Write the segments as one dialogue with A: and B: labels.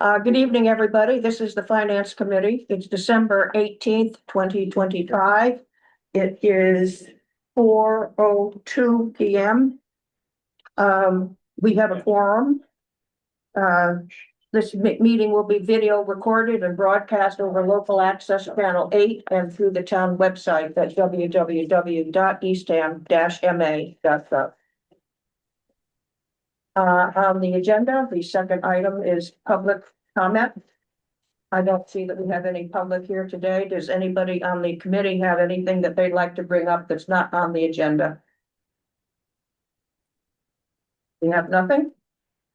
A: Good evening, everybody. This is the Finance Committee. It's December 18th, 2025. It is 4:02 PM. We have a quorum. This meeting will be video recorded and broadcast over local access channel 8 and through the town website at www.eastham-ma.gov. On the agenda, the second item is public comment. I don't see that we have any public here today. Does anybody on the committee have anything that they'd like to bring up that's not on the agenda? We have nothing.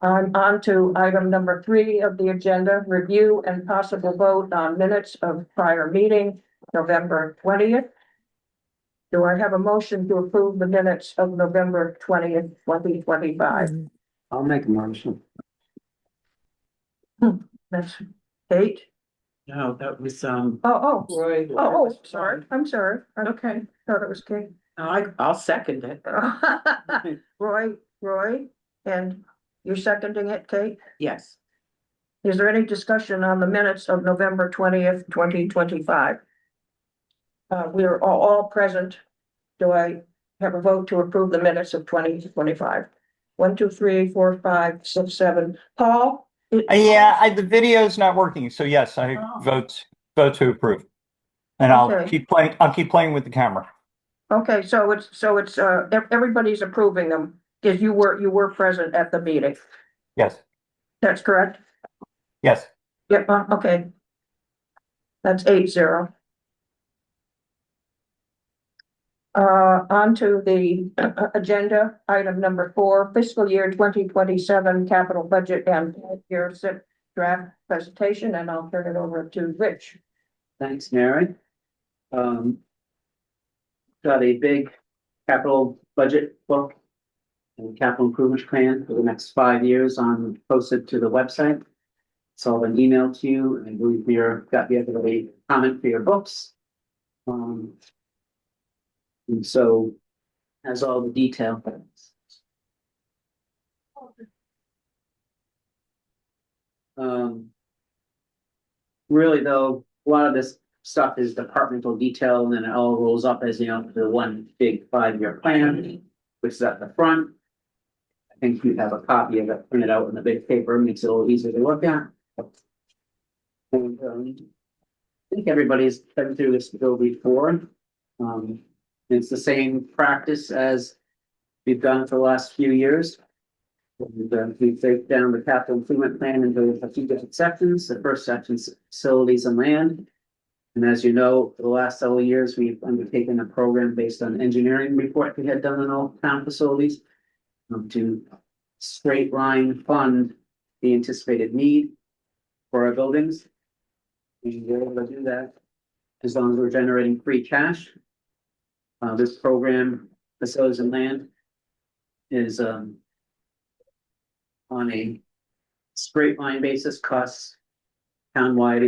A: On to item number 3 of the agenda, review and possible vote on minutes of prior meeting, November 20th. Do I have a motion to approve the minutes of November 20th, 2025?
B: I'll make a motion.
A: That's Kate.
B: No, that was,
A: Roy. Oh, sorry. I'm sorry.
B: Okay.
A: Thought it was Kate.
B: I'll second it.
A: Roy, and you're seconding it, Kate?
B: Yes.
A: Is there any discussion on the minutes of November 20th, 2025? We are all present. Do I have a vote to approve the minutes of 2025? 1, 2, 3, 4, 5, 6, 7. Paul?
C: Yeah, the video's not working, so yes, I vote to approve. And
A: Okay.
C: I'll keep playing with the camera.
A: Okay, so it's everybody's approving them, because you were present at the meeting.
C: Yes,
A: That's correct?
C: yes.
A: Yep, okay. That's 8-0. On to the agenda, item number 4, fiscal year 2027 capital budget and year draft presentation, and I'll turn it over to Rich.
B: Thanks, Mary. Got a big capital budget book and capital improvement plan for the next 5 years posted to the website. It's all been emailed to you, and I believe got the other comment for your books. And so has all the detail. Really though, a lot of this stuff is departmental detail, and then it all rolls up as, the one big 5-year plan, which is at the front. I think you have a copy of it printed out in the big paper, makes it a little easier to look at. And, I think everybody's been through this bill before. It's the same practice as we've done for the last few years. And, we break down the capital improvement plan into a few different sections. The first section is facilities and land. And as you know, for the last several years, we've undertaken a program based on engineering report we had done on all town facilities to straight line fund the anticipated need for our buildings. We were able to do that as long as we're generating free cash. This program, facilities and land, is on a straight line basis, costs townwide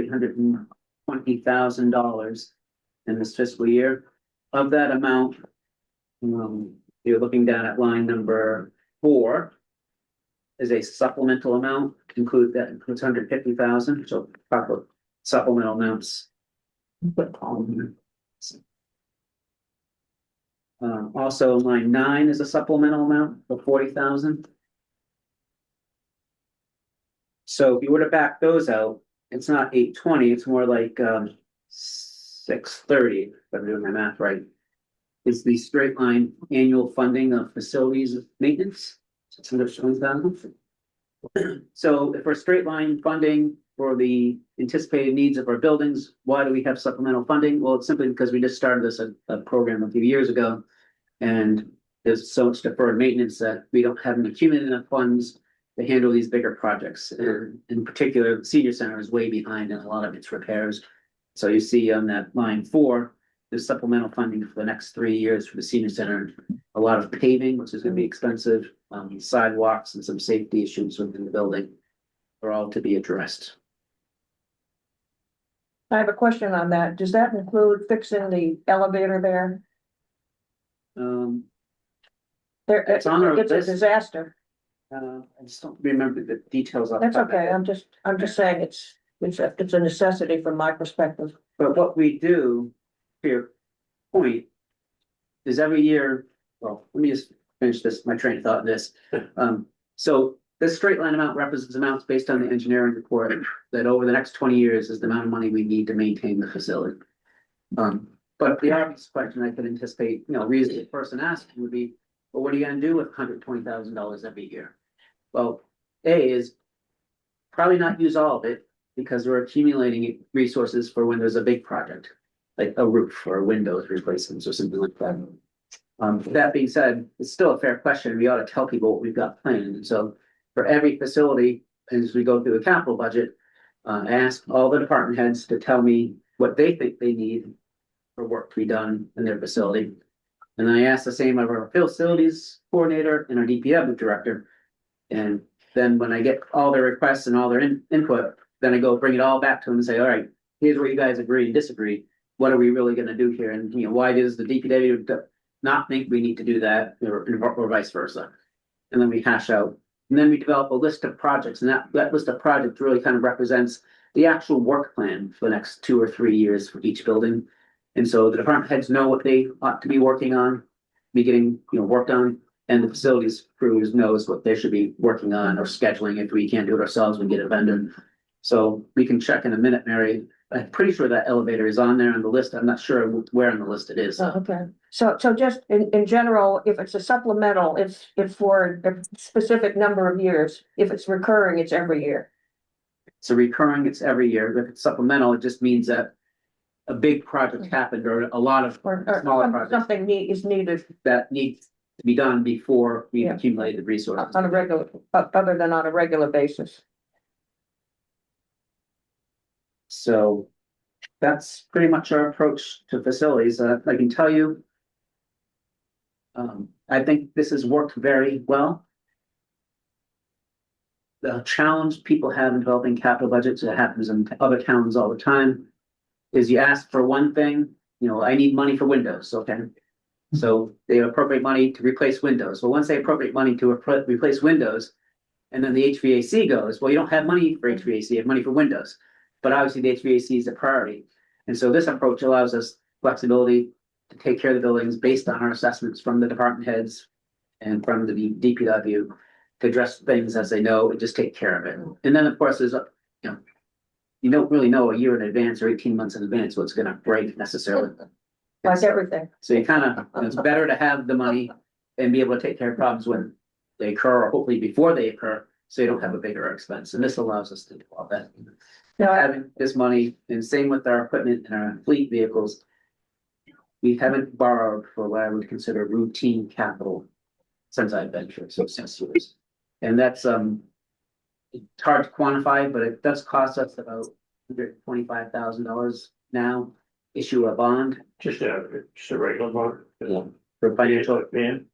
B: $820,000 in this fiscal year. Of that amount, you're looking down at line number 4 is a supplemental amount, includes $150,000. So talk about supplemental amounts. Also line 9 is a supplemental amount of $40,000. So if you were to back those out, it's not 820, it's more like 630, if I'm doing my math right. Is the straight line annual funding of facilities maintenance, $620,000. So if we're straight line funding for the anticipated needs of our buildings, why do we have supplemental funding? Well, it's simply because we just started this a program a few years ago, and there's so much deferred maintenance that we don't have accumulated enough funds to handle these bigger projects. In particular, the senior center is way behind in a lot of its repairs. So you see on that line 4, there's supplemental funding for the next 3 years for the senior center. A lot of paving, which is going to be expensive, sidewalks and some safety issues within the building are all to be addressed.
A: I have a question on that. Does that include fixing the elevator there?
B: It's on our
A: It's a
B: list.
A: disaster.
B: I just don't remember the details of.
A: That's okay, I'm just saying it's a necessity from my perspective.
B: But what we do, to your point, is every year, well, let me just finish this, my train of thought in this. So this straight line amount represents amounts based on the engineering report that over the next 20 years is the amount of money we need to maintain the facility. But the obvious question I could anticipate, reasonable person asking would be, well, what are you gonna do with $120,000 every year? Well, A is probably not use all of it because we're accumulating resources for when there's a big project, like a roof or windows replacements or something like that. That being said, it's still a fair question. We ought to tell people what we've got planned. And so for every facility, as we go through the capital budget, I ask all the department heads to tell me what they think they need for work to be done in their facility. And then I ask the same of our facilities coordinator and our DPW director. And then when I get all their requests and all their input, then I go bring it all back to them and say, all right, here's where you guys agree and disagree. What are we really gonna do here? And why does the DPW not think we need to do that or vice versa? And then we hash out, and then we develop a list of projects, and that list of projects really kind of represents the actual work plan for the next 2 or 3 years for each building. And so the department heads know what they ought to be working on, be getting, worked on, and the facilities crews knows what they should be working on or scheduling. If we can't do it ourselves, we get a vendor. So we can check in a minute, Mary. I'm pretty sure that elevator is on there on the list. I'm not sure where on the list it is.
A: Okay, so just in general, if it's a supplemental, it's for a specific number of years. If it's recurring, it's every year.
B: So recurring, it's every year. If it's supplemental, it just means that a big project happened or a lot of
A: Or
B: smaller projects
A: something is needed
B: that needs to be done before we
A: Yeah.
B: accumulate the resources.
A: on a regular, other than on a regular basis.
B: So that's pretty much our approach to facilities. I can tell you, I think this has worked very well. The challenge people have in developing capital budgets, it happens in other towns all the time, is you ask for one thing, I need money for windows, okay? So they appropriate money to replace windows. Well, once they appropriate money to replace windows, and then the HVAC goes, well, you don't have money for HVAC, you have money for windows. But obviously the HVAC is a priority. And so this approach allows us flexibility to take care of the buildings based on our assessments from the department heads and from the DPW to address things as they know and just take care of it. And then, of course, there's you don't really know a year in advance or 18 months in advance what's gonna break necessarily.
A: Like everything.
B: So you it's better to have the money and be able to take care of problems when they occur or hopefully before they occur, so you don't have a bigger expense. And this allows us to do all that.
A: Now,
B: Having this money, and same with our equipment and our fleet vehicles. We haven't borrowed for what I would consider routine capital since I've been here, so 6 years. And that's, it's hard to quantify, but it does cost us about $125,000 now, issue a bond
D: Just a regular bond.
B: for financial.
D: Van.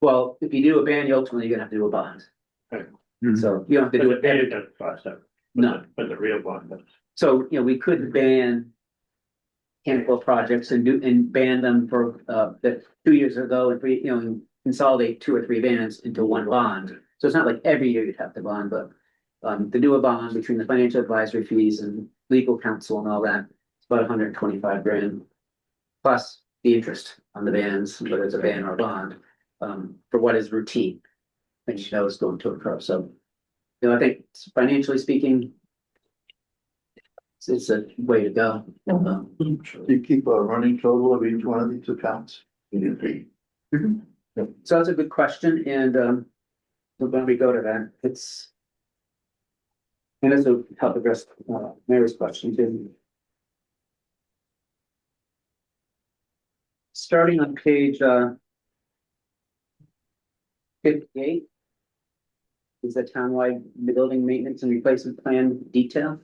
B: Well, if you do a ban, ultimately you're gonna have to do a bond.
D: Right.
B: So you don't have to
D: But
B: do
D: the
B: it.
D: van doesn't cost that.
B: No.
D: But the real bond does.
B: So, we could ban handful of projects and ban them for, that 2 years ago, if we, and consolidate 2 or 3 bans into one bond. So it's not like every year you'd have to bond, but, to do a bond between the financial advisory fees and legal counsel and all that, it's about 125 grand. Plus the interest on the bans, whether it's a ban or a bond, for what is routine. And is going to occur, so, I think financially speaking. It's a way to go.
E: You keep a running total of each one of these accounts?
B: So that's a good question, and when we go to that, it's. And this will help address Mary's question too. Starting on page 58. Is the townwide building maintenance and replacement plan detail.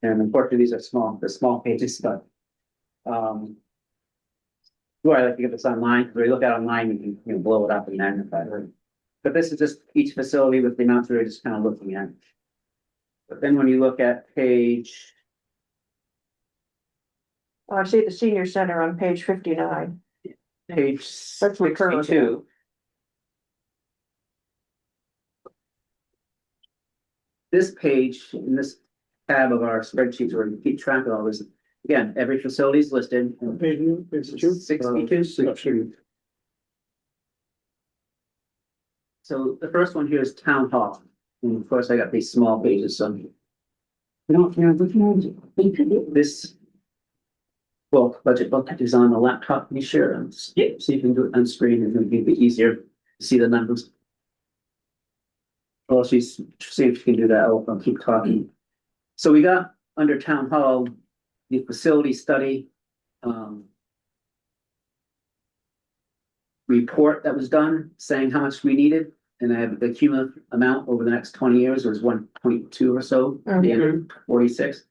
B: And unfortunately, these are the small pages, but. Well, I like to get this online, because when you look at it online, you can, blow it up and magnify it. But this is just each facility with the amounts we're just kind of looking at. But then when you look at page,
A: I see the senior center on page 59.
B: Page
A: Let's refer to that.
B: 62. This page, in this tab of our spreadsheets where we keep track of all this, again, every facility is listed.
D: Page
B: 62. So the first one here is town hall, and of course I got these small pages, so. We don't, this. Well, budget book is on the laptop, you share, see if you can do it on screen, and it'll be a bit easier to see the numbers. Well, she's, see if you can do that, I'll keep talking. So we got under town hall, the facility study. Report that was done saying how much we needed, and I have the cumulative amount over the next 20 years was 1.2 or so, the end of 46.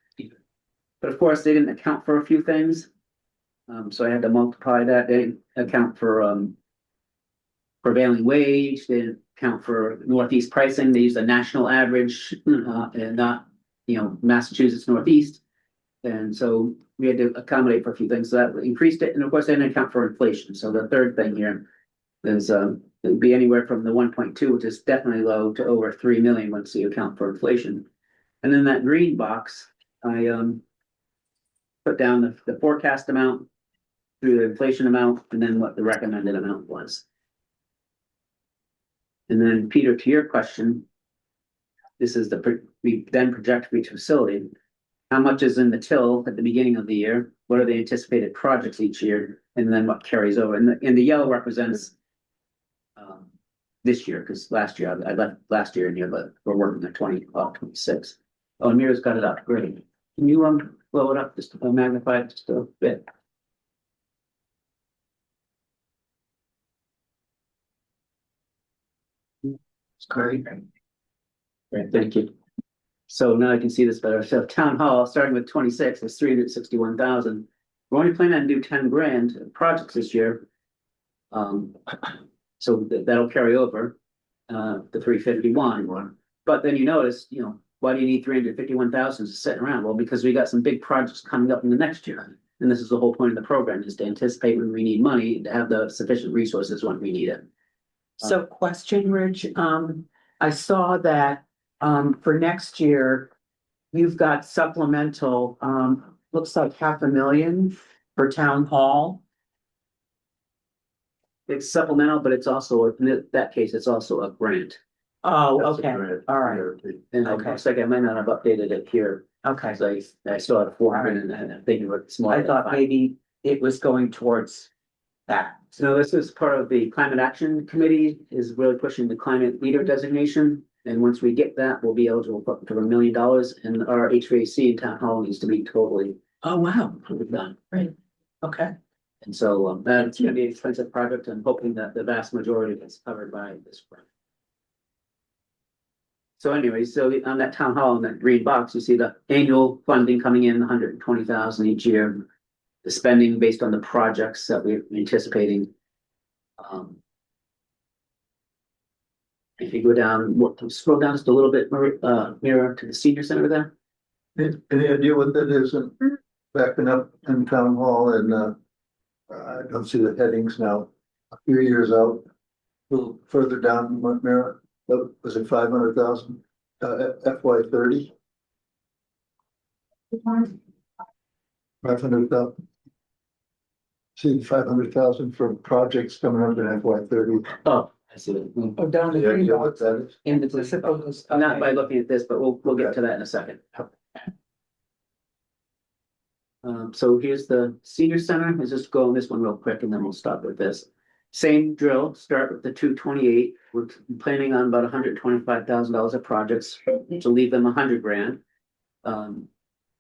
B: But of course, they didn't account for a few things. So I had to multiply that, they didn't account for prevailing wage, they didn't account for Northeast pricing, they used a national average, and not, Massachusetts Northeast. And so we had to accommodate for a few things, so that increased it, and of course, they didn't account for inflation. So the third thing here is it'd be anywhere from the 1.2, which is definitely low, to over 3 million once you account for inflation. And then that green box, I put down the forecast amount through the inflation amount, and then what the recommended amount was. And then Peter, to your question, this is we then project for each facility. How much is in the till at the beginning of the year? What are the anticipated projects each year? And then what carries over? And the yellow represents this year, because last year, I left last year in here, but we're working at 26. Oh, and Mira's got it up, great. Can you blow it up, just magnify it just a bit? It's great. Great, thank you. So now I can see this better. So town hall, starting with 26, is 361,000. We're only planning on do 10 grand projects this year. So that'll carry over the 351. But then you notice, why do you need 351,000 sitting around? Well, because we got some big projects coming up in the next year. And this is the whole point of the program, is to anticipate when we need money, to have the sufficient resources when we need it.
F: So question, Rich, I saw that, for next year, you've got supplemental, looks like 500,000 for town hall.
B: It's supplemental, but it's also, in that case, it's also a grant.
F: Oh,
E: That's a
F: okay,
E: grant.
F: all right,
B: And it
F: Okay.
B: looks like I might not have updated it here,
F: okay.
B: because I still have 400 and I'm thinking it's smaller.
F: I thought maybe it was going towards that.
B: So this is part of the Climate Action Committee, is really pushing the climate leader designation. And once we get that, we'll be eligible for up to $1 million, and our HVAC in town hall needs to be totally
F: Oh, wow,
B: done.
F: okay.
B: And so that's gonna be an expensive project. I'm hoping that the vast majority of it's covered by this grant. So anyway, so on that town hall in that green box, you see the annual funding coming in, 120,000 each year. The spending based on the projects that we're anticipating. If you go down, scroll down just a little bit, Mira, to the senior center there.
E: Any idea what that is? And backing up in town hall, and I don't see the headings now. A few years out, a little further down, Mira, was it 500,000? FY 30? 500,000. See 500,000 for projects coming up in FY 30.
B: Oh, I see that.
F: Oh, down
E: Any
F: the green
E: idea what
F: box.
E: that is?
F: In the disciples.
B: Not by looking at this, but we'll get to that in a second. So here's the senior center. Let's just go on this one real quick and then we'll stop with this. Same drill, start with the 228. We're planning on about $125,000 of projects to leave them 100 grand.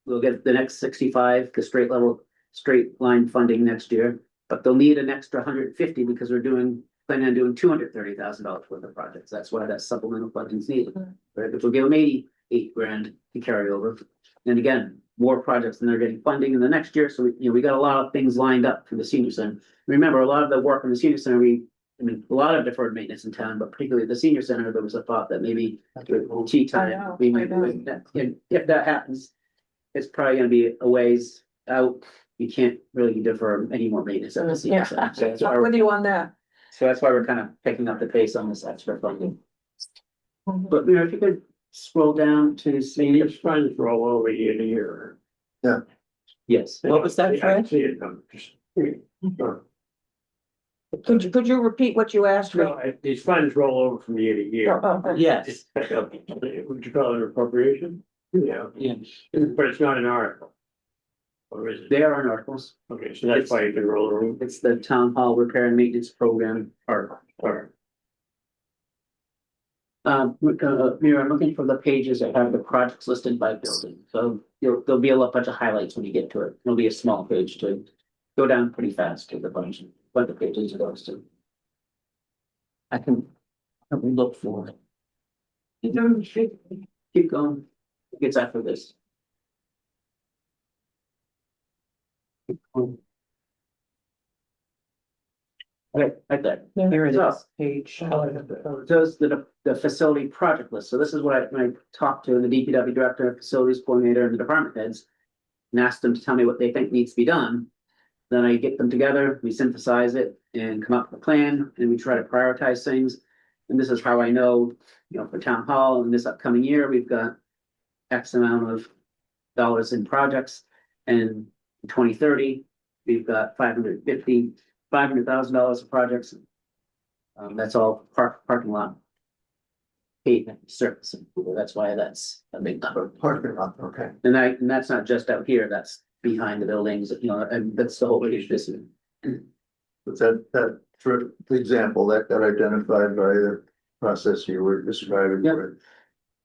B: We'll get the next 65, the straight line funding next year, but they'll need an extra 150 because we're planning on doing $230,000 worth of projects. That's why that supplemental funding is needed, right? Which will give them 88 grand to carry over. And again, more projects than they're getting funding in the next year. So we got a lot of things lined up for the senior center. Remember, a lot of the work in the senior center, a lot of deferred maintenance in town, but particularly the senior center, there was a thought that maybe tea time, we might, and if that happens, it's probably gonna be a ways out, you can't really defer any more maintenance at the senior center. So that's why
A: I'm with
B: we're,
A: you on that.
B: so that's why we're kind of picking up the pace on this extra funding.
A: Mhm.
B: But, you know, if you could scroll down to senior,
D: Seniors funds roll over year to year.
B: yes.
F: What was that,
D: I
F: Fred?
D: see it, just.
A: Could you repeat what you asked me?
D: No, these funds roll over from year to year.
F: Yes,
D: Would you call it appropriation? Yeah,
B: Yes.
D: but it's not an article. Or is it?
B: They are on articles.
D: Okay, so that's why you can roll over.
B: It's the town hall repair and maintenance program article.
D: Or,
B: Mira, I'm looking for the pages that have the projects listed by building, so there'll be a bunch of highlights when you get to it. It'll be a small page to go down pretty fast to the bunch of pages it goes to.
F: I can look for it.
B: Keep going. It gets after this. Keep going. Right there.
F: Here it
B: So-
F: is, page.
B: Does the facility project list. So this is what when I talked to the DPW director, facilities coordinator, and the department heads. And asked them to tell me what they think needs to be done. Then I get them together, we synthesize it and come up with a plan, and we try to prioritize things. And this is how I know, you know, for town hall in this upcoming year, we've got X amount of dollars in projects. And in 2030, we've got $500,000 of projects. That's all parking lot. Pavement surface, that's why that's a big number.
E: Parking lot, okay.
B: And that's not just out here, that's behind the buildings, you know, and that's the whole page. This is-
E: But that, for example, that got identified by the process you were describing.
B: Yep.
E: where-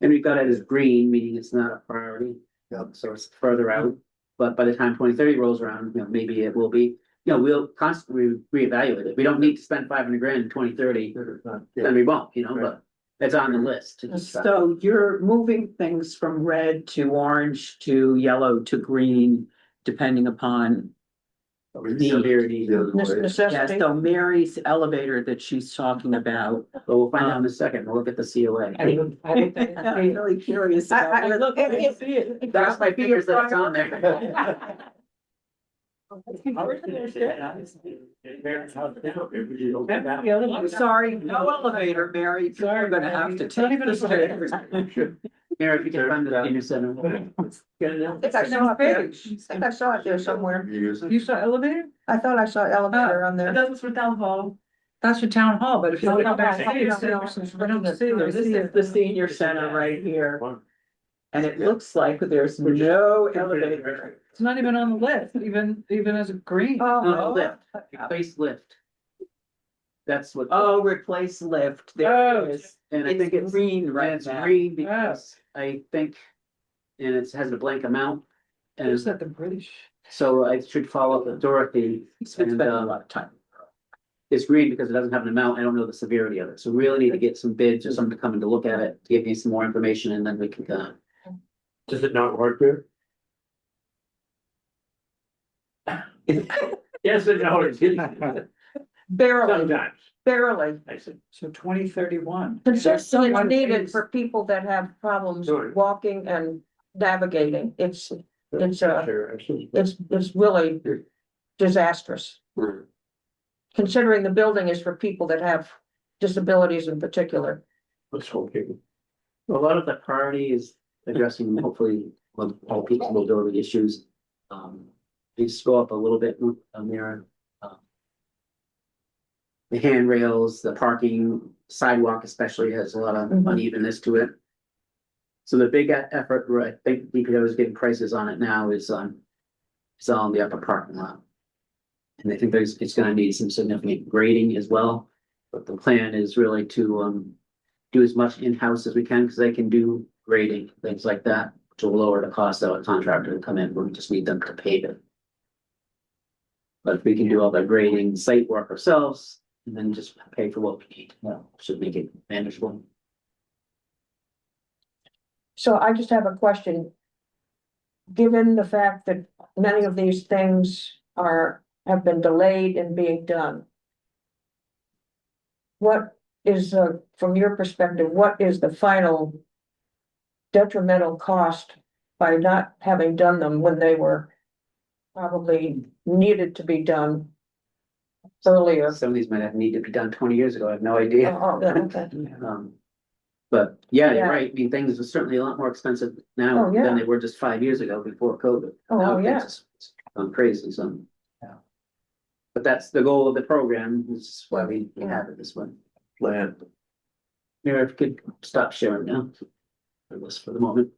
B: And we've got it as green, meaning it's not a priority.
E: Yep.
B: So it's further out, but by the time 2030 rolls around, you know, maybe it will be, you know, we'll constantly reevaluate it. We don't need to spend 500 grand in 2030,
E: Yeah.
B: then we won't, you know, but it's on the list. to just-
F: So you're moving things from red to orange to yellow to green, depending upon.
B: Severity.
E: The other way.
F: Yeah,
A: Necessity.
F: so Mary's elevator that she's talking about.
B: But we'll find out in a second, we'll look at the COA.
F: I'm really curious. about
A: I-
F: where-
A: look, it-
B: That's my fingers that it's on there.
F: I'm sorry, no elevator, Mary, you're gonna have to take the stairs.
B: Here, if you can find the senior center.
A: I think I saw it there. I think I saw it there somewhere.
E: You use it?
G: You saw elevator?
A: I thought I saw elevator on there.
G: That was for town hall. That's for town hall, but if you look back, I don't see
F: This is the senior center right here,
D: One.
F: and it looks like there's no elevator.
G: It's not even on the list, even as a green.
B: No, lift, replace lift. That's what,
F: Oh, replace lift, there it is.
B: and I think
F: It's
B: it's,
F: green
B: and
F: right
B: it's
F: now.
B: green because I think. And it has a blank amount,
G: Is
B: and
G: that the British?
B: so I should follow up with Dorothy.
F: It's
B: And,
F: spending a lot of time.
B: it's green because it doesn't have an amount, I don't know the severity of it, so we really need to get some bids or someone to come in to look at it, to give me some more information, and then we can,
D: Does it not work there? Yes and no, it didn't.
A: Barely,
D: Sometimes,
A: barely.
D: I said.
G: So 2031.
A: Consistently
G: One
A: needed
G: piece.
A: for people that have problems
D: Sure.
A: walking and navigating. It's
D: Sure, absolutely.
A: it's really disastrous. Considering the building is for people that have disabilities in particular.
D: Let's hope you.
B: a lot of the priority is addressing hopefully all people's mobility issues. These go up a little bit, Mira. The handrails, the parking, sidewalk especially has a lot of
A: Mhm.
B: unevenness to it. So the big effort, where I think DPW is getting prices on it now is on the upper parking lot. And I think it's gonna need some significant grading as well, but the plan is really to do as much in-house as we can, because they can do grading, things like that, to lower the cost of a contractor to come in, we just need them to pave it. But if we can do all the grading, site work ourselves, and then just pay for what we need, should make it manageable.
A: So I just have a question. Given the fact that many of these things have been delayed in being done. What is, from your perspective, what is the final detrimental cost by not having done them when they were probably needed to be done earlier.
B: Some of these might have needed to be done 20 years ago, I have no idea.
A: Oh, yeah, okay.
B: But yeah,
A: Yeah.
B: you're right, I mean, things are certainly a lot more expensive now
A: Oh, yeah.
B: than they were just 5 years ago before COVID.
A: Oh,
B: Now
A: yeah.
B: things is gone crazy, so.
C: Yeah.
B: But that's the goal of the program, which is why we have it this way.
D: Plan.
B: Mayor, if you could stop sharing now. For this for the moment.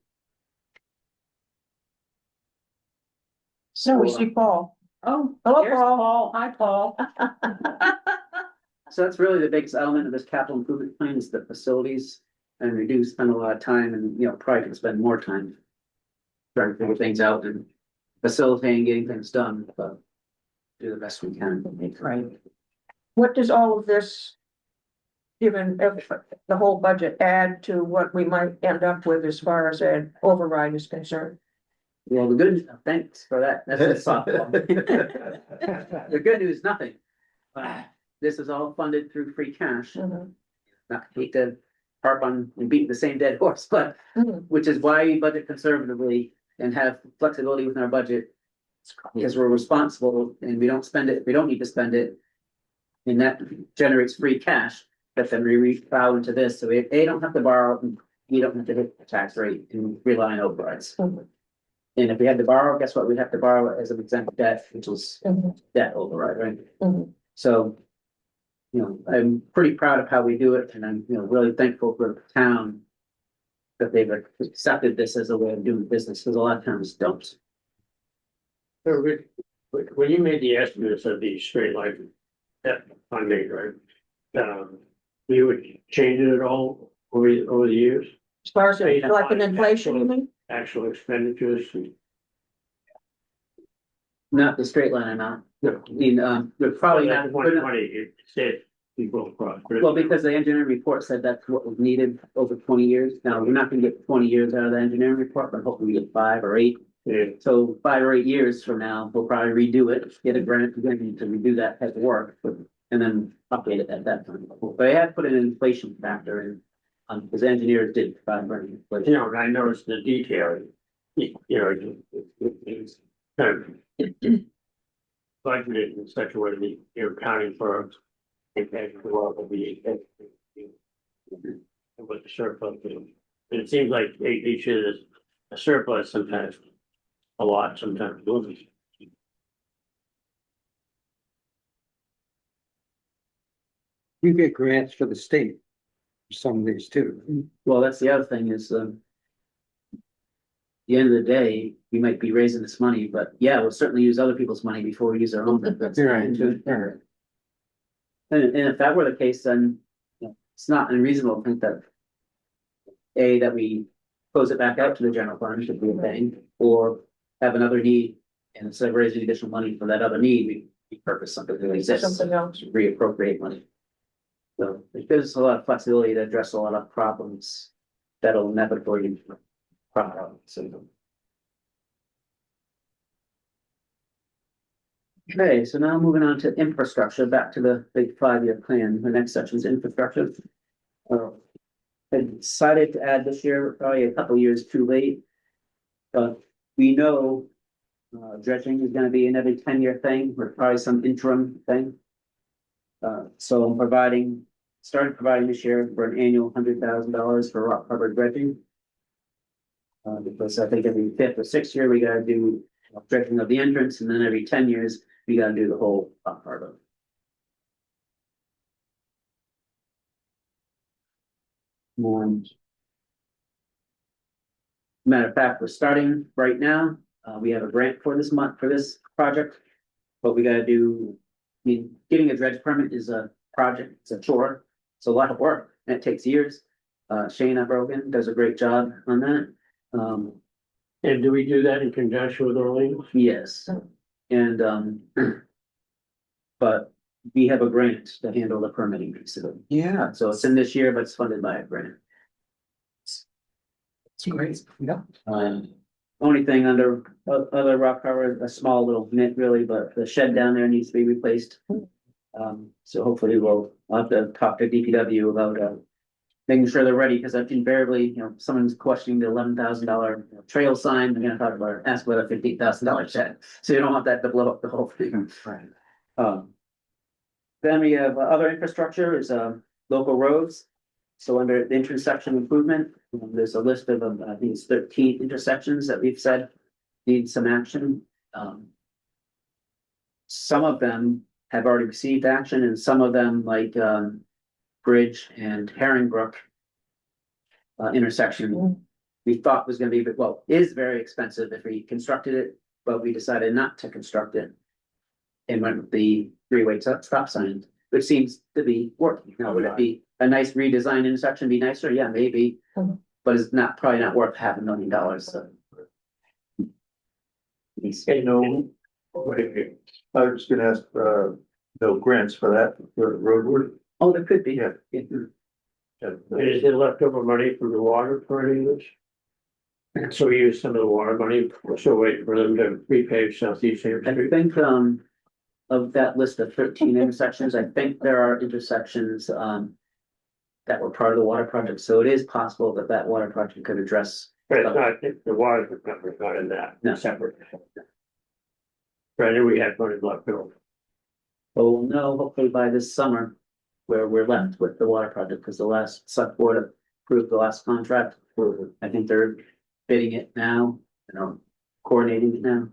A: So we see Paul.
F: Oh,
A: Hello,
F: there's
A: Paul.
F: Paul. Hi, Paul.
B: So that's really the biggest element of this capital improvement plan is the facilities. And we do spend a lot of time and, probably could spend more time. Trying to figure things out and facilitating getting things done, but. Do the best we can.
F: Right.
A: What does all of this, given the whole budget, add to what we might end up with as far as an override is concerned?
B: Well, the good, thanks for that. That's a softball. The good news, nothing. This is all funded through free cash.
A: Mhm.
B: Not hate to harp on and beat the same dead horse, but
A: Mhm.
B: which is why we budget conservatively and have flexibility within our budget. Because we're responsible and we don't spend it, we don't need to spend it. And that generates free cash that then we replow into this, so they don't have to borrow, and we don't have to hit the tax rate and rely on overrides.
A: Mhm.
B: And if we had to borrow, guess what? We'd have to borrow it as an exempt debt, which was
A: Mhm.
B: debt override, right?
A: Mhm.
B: So. I'm pretty proud of how we do it and I'm, really thankful for the town. That they've accepted this as a way of doing business, because a lot of towns don't.
D: So Rick, when you made the estimates of the straight line, funding, right? You would change it at all over the years,
A: As far as like an inflation, you mean?
D: actual expenditures and.
B: Not the straight line amount.
D: No.
B: I mean, we're probably
D: Like
B: not.
D: 120, it said people across. but
B: Well, because the engineering report said that's what was needed over 20 years. Now, we're not gonna get 20 years out of the engineering report, but hopefully we get 5 or 8.
D: Yeah,
B: So 5 or 8 years from now, we'll probably redo it, get a grant to redo that type of work, and then update it at that time. But I had put an inflation factor in, because engineers did provide for inflation.
D: and I noticed the detail, it's kind of. Budgeted in such a way that you're accounting for. Impact of what will be. What the surplus is. And it seems like each year there's a surplus sometimes. A lot, sometimes.
H: You get grants for the state. For some of these too.
B: Well, that's the other thing is, the end of the day, we might be raising this money, but yeah, we'll certainly use other people's money before we use our own. That's
H: Right.
B: And if that were the case, then it's not unreasonable to think that. That we close it back out to the general fund should be a thing, or have another need. And instead of raising additional money for that other need, we purpose something that exists,
A: Something else.
B: reappropriate money. So it gives us a lot of flexibility to address a lot of problems that'll inevitably crop up, so. Okay, so now moving on to infrastructure, back to the big 5-year plan. The next section is infrastructure. I decided to add this year, probably a couple years too late. We know dredging is gonna be an every 10-year thing, or probably some interim thing. So I'm started providing this year for an annual $100,000 for rock covered dredging. Because I think every 5th or 6th year, we gotta do dredging of the entrance, and then every 10 years, we gotta do the whole part of it. Matter of fact, we're starting right now. We have a grant for this month for this project. But we gotta do, I mean, getting a dredge permit is a project, it's a chore, it's a lot of work, and it takes years. Shane Brogan does a great job on that.
D: And do we do that in conjunction with Orleans?
B: Yes, and but we have a grant to handle the permitting piece of it.
H: Yeah,
B: So it's in this year, but it's funded by a grant.
H: it's great. Yeah.
B: Only thing under other rock cover, a small little nit really, but the shed down there needs to be replaced. So hopefully I'll have to talk to DPW about making sure they're ready, because invariably, you know, someone's questioning the $11,000 trail sign, they're gonna talk about, ask about a $50,000 check. So you don't want that to blow up the whole thing.
H: Right.
B: Then we have other infrastructure is local roads. So under the intersection improvement, there's a list of I think it's 13 intersections that we've said need some action. Some of them have already received action, and some of them, like Bridge and Herringbrook intersection, we thought was gonna be, well, is very expensive if we constructed it, but we decided not to construct it. And went with the three-way stop sign, which seems to be working. Now, would it be a nice redesigned intersection, be nicer? Yeah, maybe.
A: Mhm.
B: But it's not, probably not worth $500,000, so.
D: You know, wait,
E: I was just gonna ask, no grants for that, for road work?
B: Oh, there could be.
E: Yeah.
D: is there leftover money from the water for any of this? So we use some of the water money, so wait for them to repave Southeast Hampshire
B: I
D: Street.
B: think, of that list of 13 intersections, I think there are intersections, that were part of the water project, so it is possible that that water project could address.
D: But it's not, the water number's not in that,
B: No.
D: separate. Right, and we had money left over.
B: Oh, we'll know hopefully by this summer where we're left with the water project, because the last select board approved the last contract. I think they're bidding it now, you know, coordinating it now.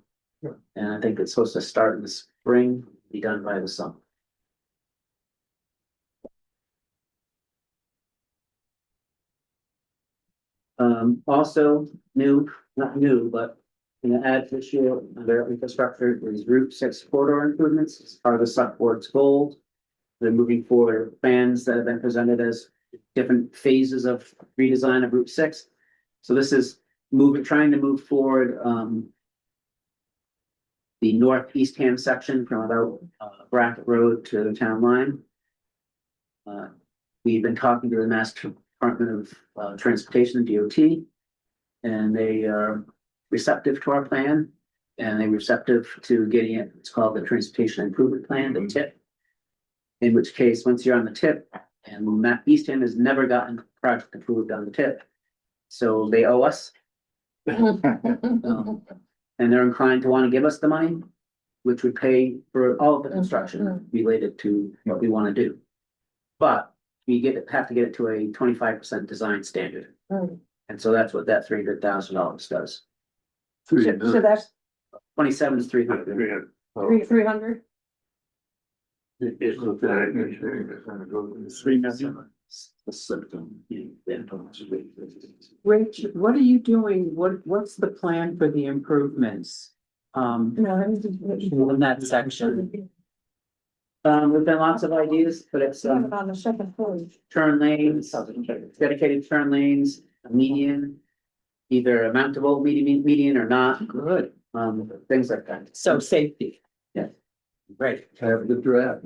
B: And I think it's supposed to start in the spring, be done by the summer. Also new, not new, but in the add this year under infrastructure is Route 6 corridor improvements as part of the select board's goal. They're moving forward plans that have been presented as different phases of redesign of Route 6. So this is trying to move forward, the northeast hand section from about Brackett Road to the town line. We've been talking to the Mass Department of Transportation, DOT, and they are receptive to our plan, and they're receptive to getting it. It's called the Transportation Improvement Plan, the TIP. In which case, once you're on the TIP, and East End has never gotten project approved on the TIP, so they owe us. And they're inclined to want to give us the money, which would pay for all of the construction related to what we want to do. But we have to get it to a 25% design standard.
A: Mm.
B: And so that's what that $300,000 does.
A: So that's
B: 27 is 300.
A: 300?
D: It's
B: The symptom. Yeah.
F: Rich, what are you doing? What's the plan for the improvements?
A: No,
F: In that section.
B: There've been lots of ideas, but it's
A: on the second page.
B: turn lanes, dedicated turn lanes, a median. Either a mountable median or not,
F: Good.
B: things like that.
F: So safety.
B: Right.
E: I have the draft.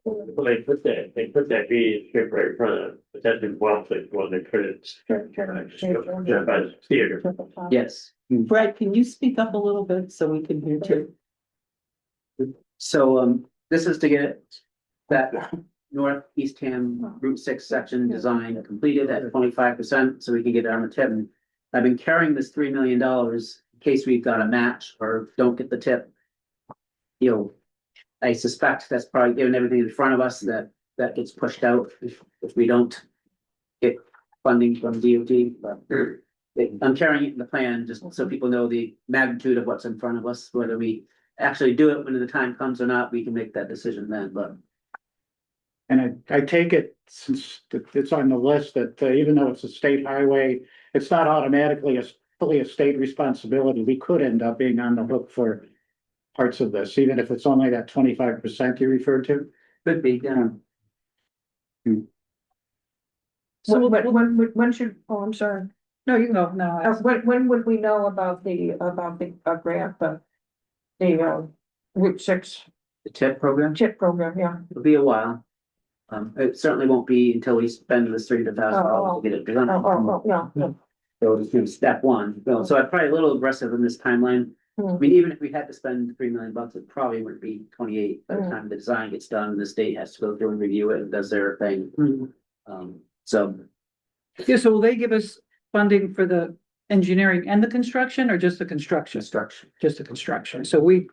D: Well, they put that V strip right in front of it, but that's in Wellfleet, well, they put it. Yeah, by the theater.
B: Yes,
F: Brad, can you speak up a little bit so we can hear too?
B: so, this is to get that northeast Ham Route 6 section design completed at 25%, so we can get it on the tip. And I've been carrying this $3 million in case we've got a match or don't get the tip. You know, I suspect that's probably given everything in front of us that gets pushed out if we don't get funding from DOT, but I'm carrying it in the plan just so people know the magnitude of what's in front of us, whether we actually do it when the time comes or not, we can make that decision then, but.
I: And I take it, since it's on the list, that even though it's a state highway, it's not automatically fully a state responsibility. We could end up being on the hook for parts of this, even if it's only that 25% you referred to.
B: Could be, yeah.
A: So when should, oh, I'm sorry.
G: No, you can go, no.
A: When would we know about the grant, the Route 6
B: The tip program,
A: chip program, yeah?
B: it'll be a while. It certainly won't be until we spend this $300,000 to get it done.
A: No.
B: So it's gonna be step one. So I'm probably a little aggressive in this timeline. I mean, even if we had to spend $3 million, it probably would be 28 by the time the design gets done. The state has to go through and review it and does their thing. So
G: Yeah, so will they give us funding for the engineering and the construction or just the construction?
B: Construction.
G: Just the construction. So you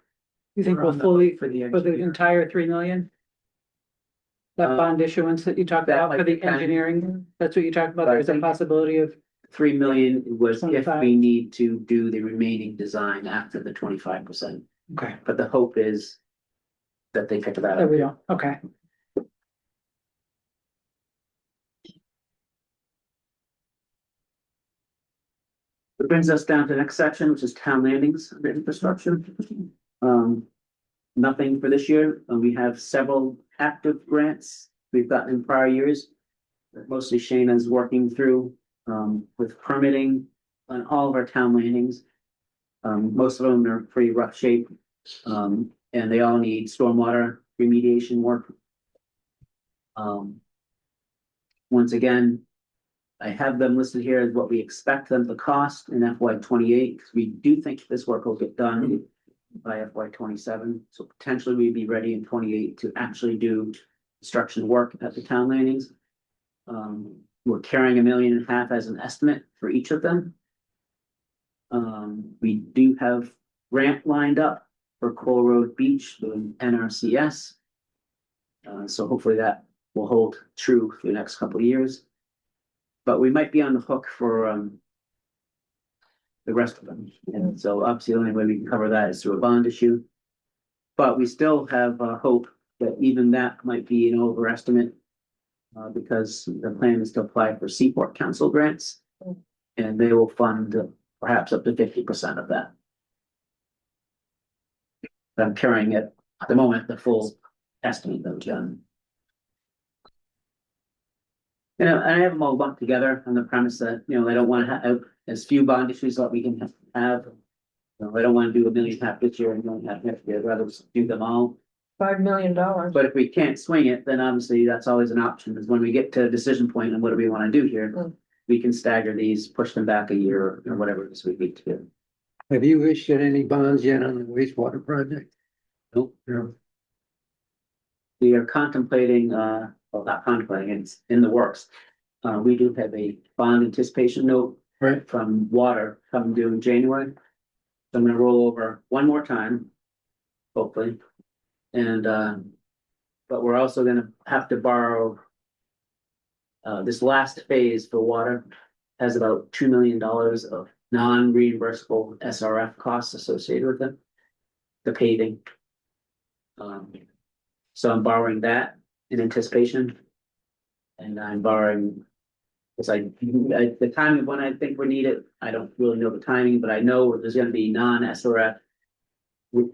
G: think
F: We're
G: we'll
F: on the
G: fully,
F: hook for the
G: for the
F: engineer.
G: entire 3 million? That
B: Uh,
G: bond issuance that you talked
B: that
G: about
B: might
G: for the
B: depend.
G: engineering, that's what you talked about,
B: But I
G: there's a
B: think-
G: possibility of,
B: 3 million was if
G: 25.
B: we need to do the remaining design after the 25%.
G: okay,
B: But the hope is that they pick that
G: that
B: up.
G: we don't, okay.
B: It brings us down to the next section, which is town landings and infrastructure. Um, nothing for this year. We have several active grants we've gotten in prior years. That mostly Shayna's working through, with permitting on all of our town landings. Most of them are pretty rough shape. And they all need stormwater remediation work. Once again, I have them listed here as what we expect them to cost in FY 28, because we do think this work will get done by FY 27. So potentially we'd be ready in 28 to actually do construction work at the town landings. We're carrying $1.5 million as an estimate for each of them. We do have grant lined up for Coal Road Beach, the NRCS. So hopefully that will hold true for the next couple of years. But we might be on the hook for the rest of them. And so obviously the only way we can cover that is through a bond issue. But we still have hope that even that might be an overestimate. Because the plan is to apply for Seaport Council grants. And they will fund perhaps up to 50% of that. I'm carrying it at the moment, the full estimate that we've done. And I have them all lumped together on the premise that, I don't want to have as few bond issues that we can have. I don't want to do $1.5 million this year and $1.5 million next year. I'd rather just do them all.
A: $5 million.
B: But if we can't swing it, then obviously that's always an option, is when we get to a decision point and what do we want to do here?
A: Mm.
B: We can stagger these, push them back a year or whatever it is we need to do.
H: Have you issued any bonds yet on the wastewater project?
B: Nope.
H: No.
B: We are contemplating, well, not contemplating, it's in the works. We do have a bond anticipation note.
H: Right.
B: From water coming due in January. So I'm gonna roll over one more time. Hopefully. And, but we're also gonna have to borrow. This last phase for water has about $2 million of non-reimbursable SRF costs associated with it. The paving. So I'm borrowing that in anticipation. And I'm borrowing. Because the timing of when I think we need it, I don't really know the timing, but I know there's gonna be non-SRF.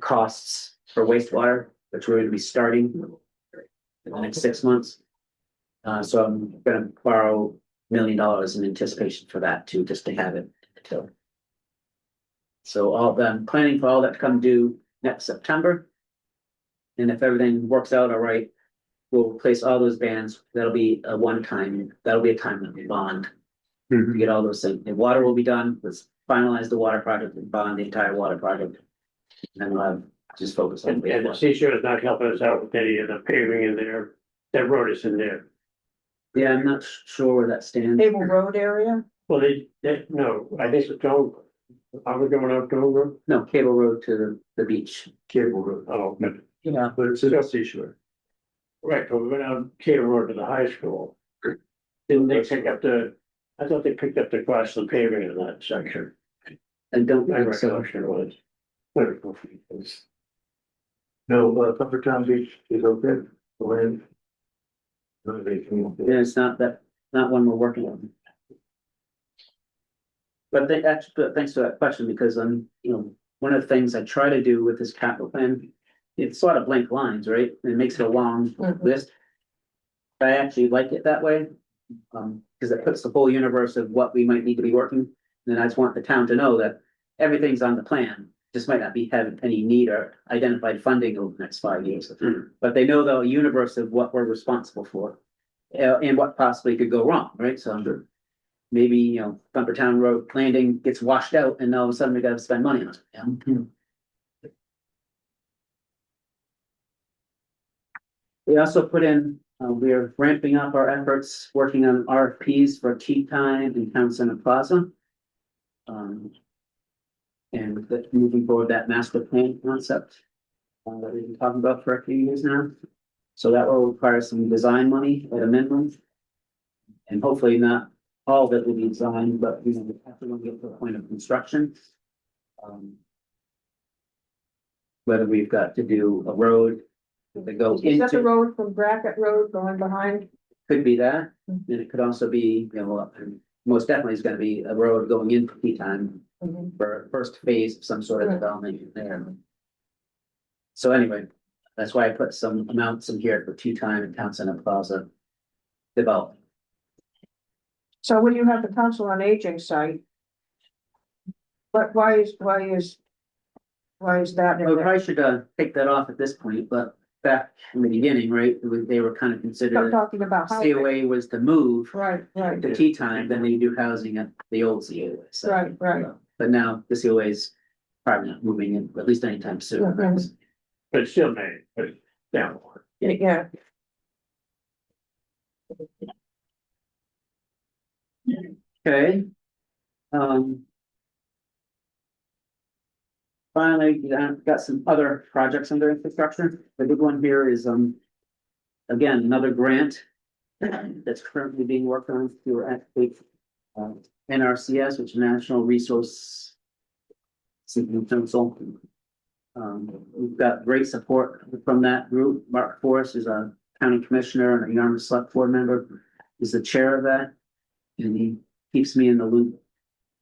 B: Costs for wastewater, which we're gonna be starting in the next 6 months. So I'm gonna borrow $1 million in anticipation for that too, just to have it until. So I'm planning for all that to come due next September. And if everything works out all right, we'll replace all those bands. That'll be a time limit bond. To get all those things. The water will be done. Let's finalize the water project and bond the entire water project. And then we'll have just focus on.
D: And the
B: wastewater.
D: seashore is not helping us out with any of the paving in there. That road is in there.
B: Yeah, I'm not sure where that stands.
A: Cable Road area,
D: Well, no, I think it's Stone. Are we going up Stone Road?
B: No, Cable Road to the beach.
E: Cable road,
D: Oh, but,
B: Yeah.
E: but it's in the seashore.
D: right, but we went out Cable Road to the high school. Didn't they pick up I thought they picked up the cost of the paving in that section.
B: I don't
D: My
B: think so.
D: recollection was.
E: No, Puffertown Beach is okay, the land. No, they can-
B: Yeah, it's not one we're working on. But thanks for that question, because one of the things I try to do with this capital plan, it's sort of blank lines, right? And it makes it a long
A: Mhm.
B: list. I actually like it that way, because it puts the whole universe of what we might need to be working. And I just want the town to know that everything's on the plan, just might not have any need or identified funding over the next 5 years. But they know the universe of what we're responsible for. And what possibly could go wrong, right? So maybe, Bumpertown Road landing gets washed out and all of a sudden we gotta spend money on it. We also put in We are ramping up our efforts, working on RFPs for Tea Time in Town Center Plaza. And with that, moving forward that master plan concept that we've been talking about for a few years now. So that will require some design money at a minimum. And hopefully not all of it will be designed, but we have to get to the point of construction. Whether we've got to do a road that goes
A: Is that the
B: into,
A: road from Brackett Road going behind?
B: could be that, and it could also be, you know, most definitely is gonna be a road going into Tea Time for a first phase of some sort of development there. So anyway, that's why I put some amounts in here for Tea Time and Town Center Plaza development.
A: So when you have the Council on Aging site. But why is that? in
B: We
A: there?
B: probably should take that off at this point, but back in the beginning, right, they were kind of
A: I'm
B: considered,
A: talking about housing.
B: COA was to move
A: Right, right,
B: to Tea Time, then they do housing at the old COA. So,
A: right.
B: but now the COA is probably not moving in, at least anytime soon.
A: Mhm.
D: But it still may, but down.
A: Yeah,
B: Okay. Finally, got some other projects under infrastructure. The big one here is, again, another grant that's currently being worked on through NRCS, which is National Resource Seeking Council. We've got great support from that group. Mark Forrest is a county commissioner and a Yarmouth Select Board member, is the chair of that. And he keeps me in the loop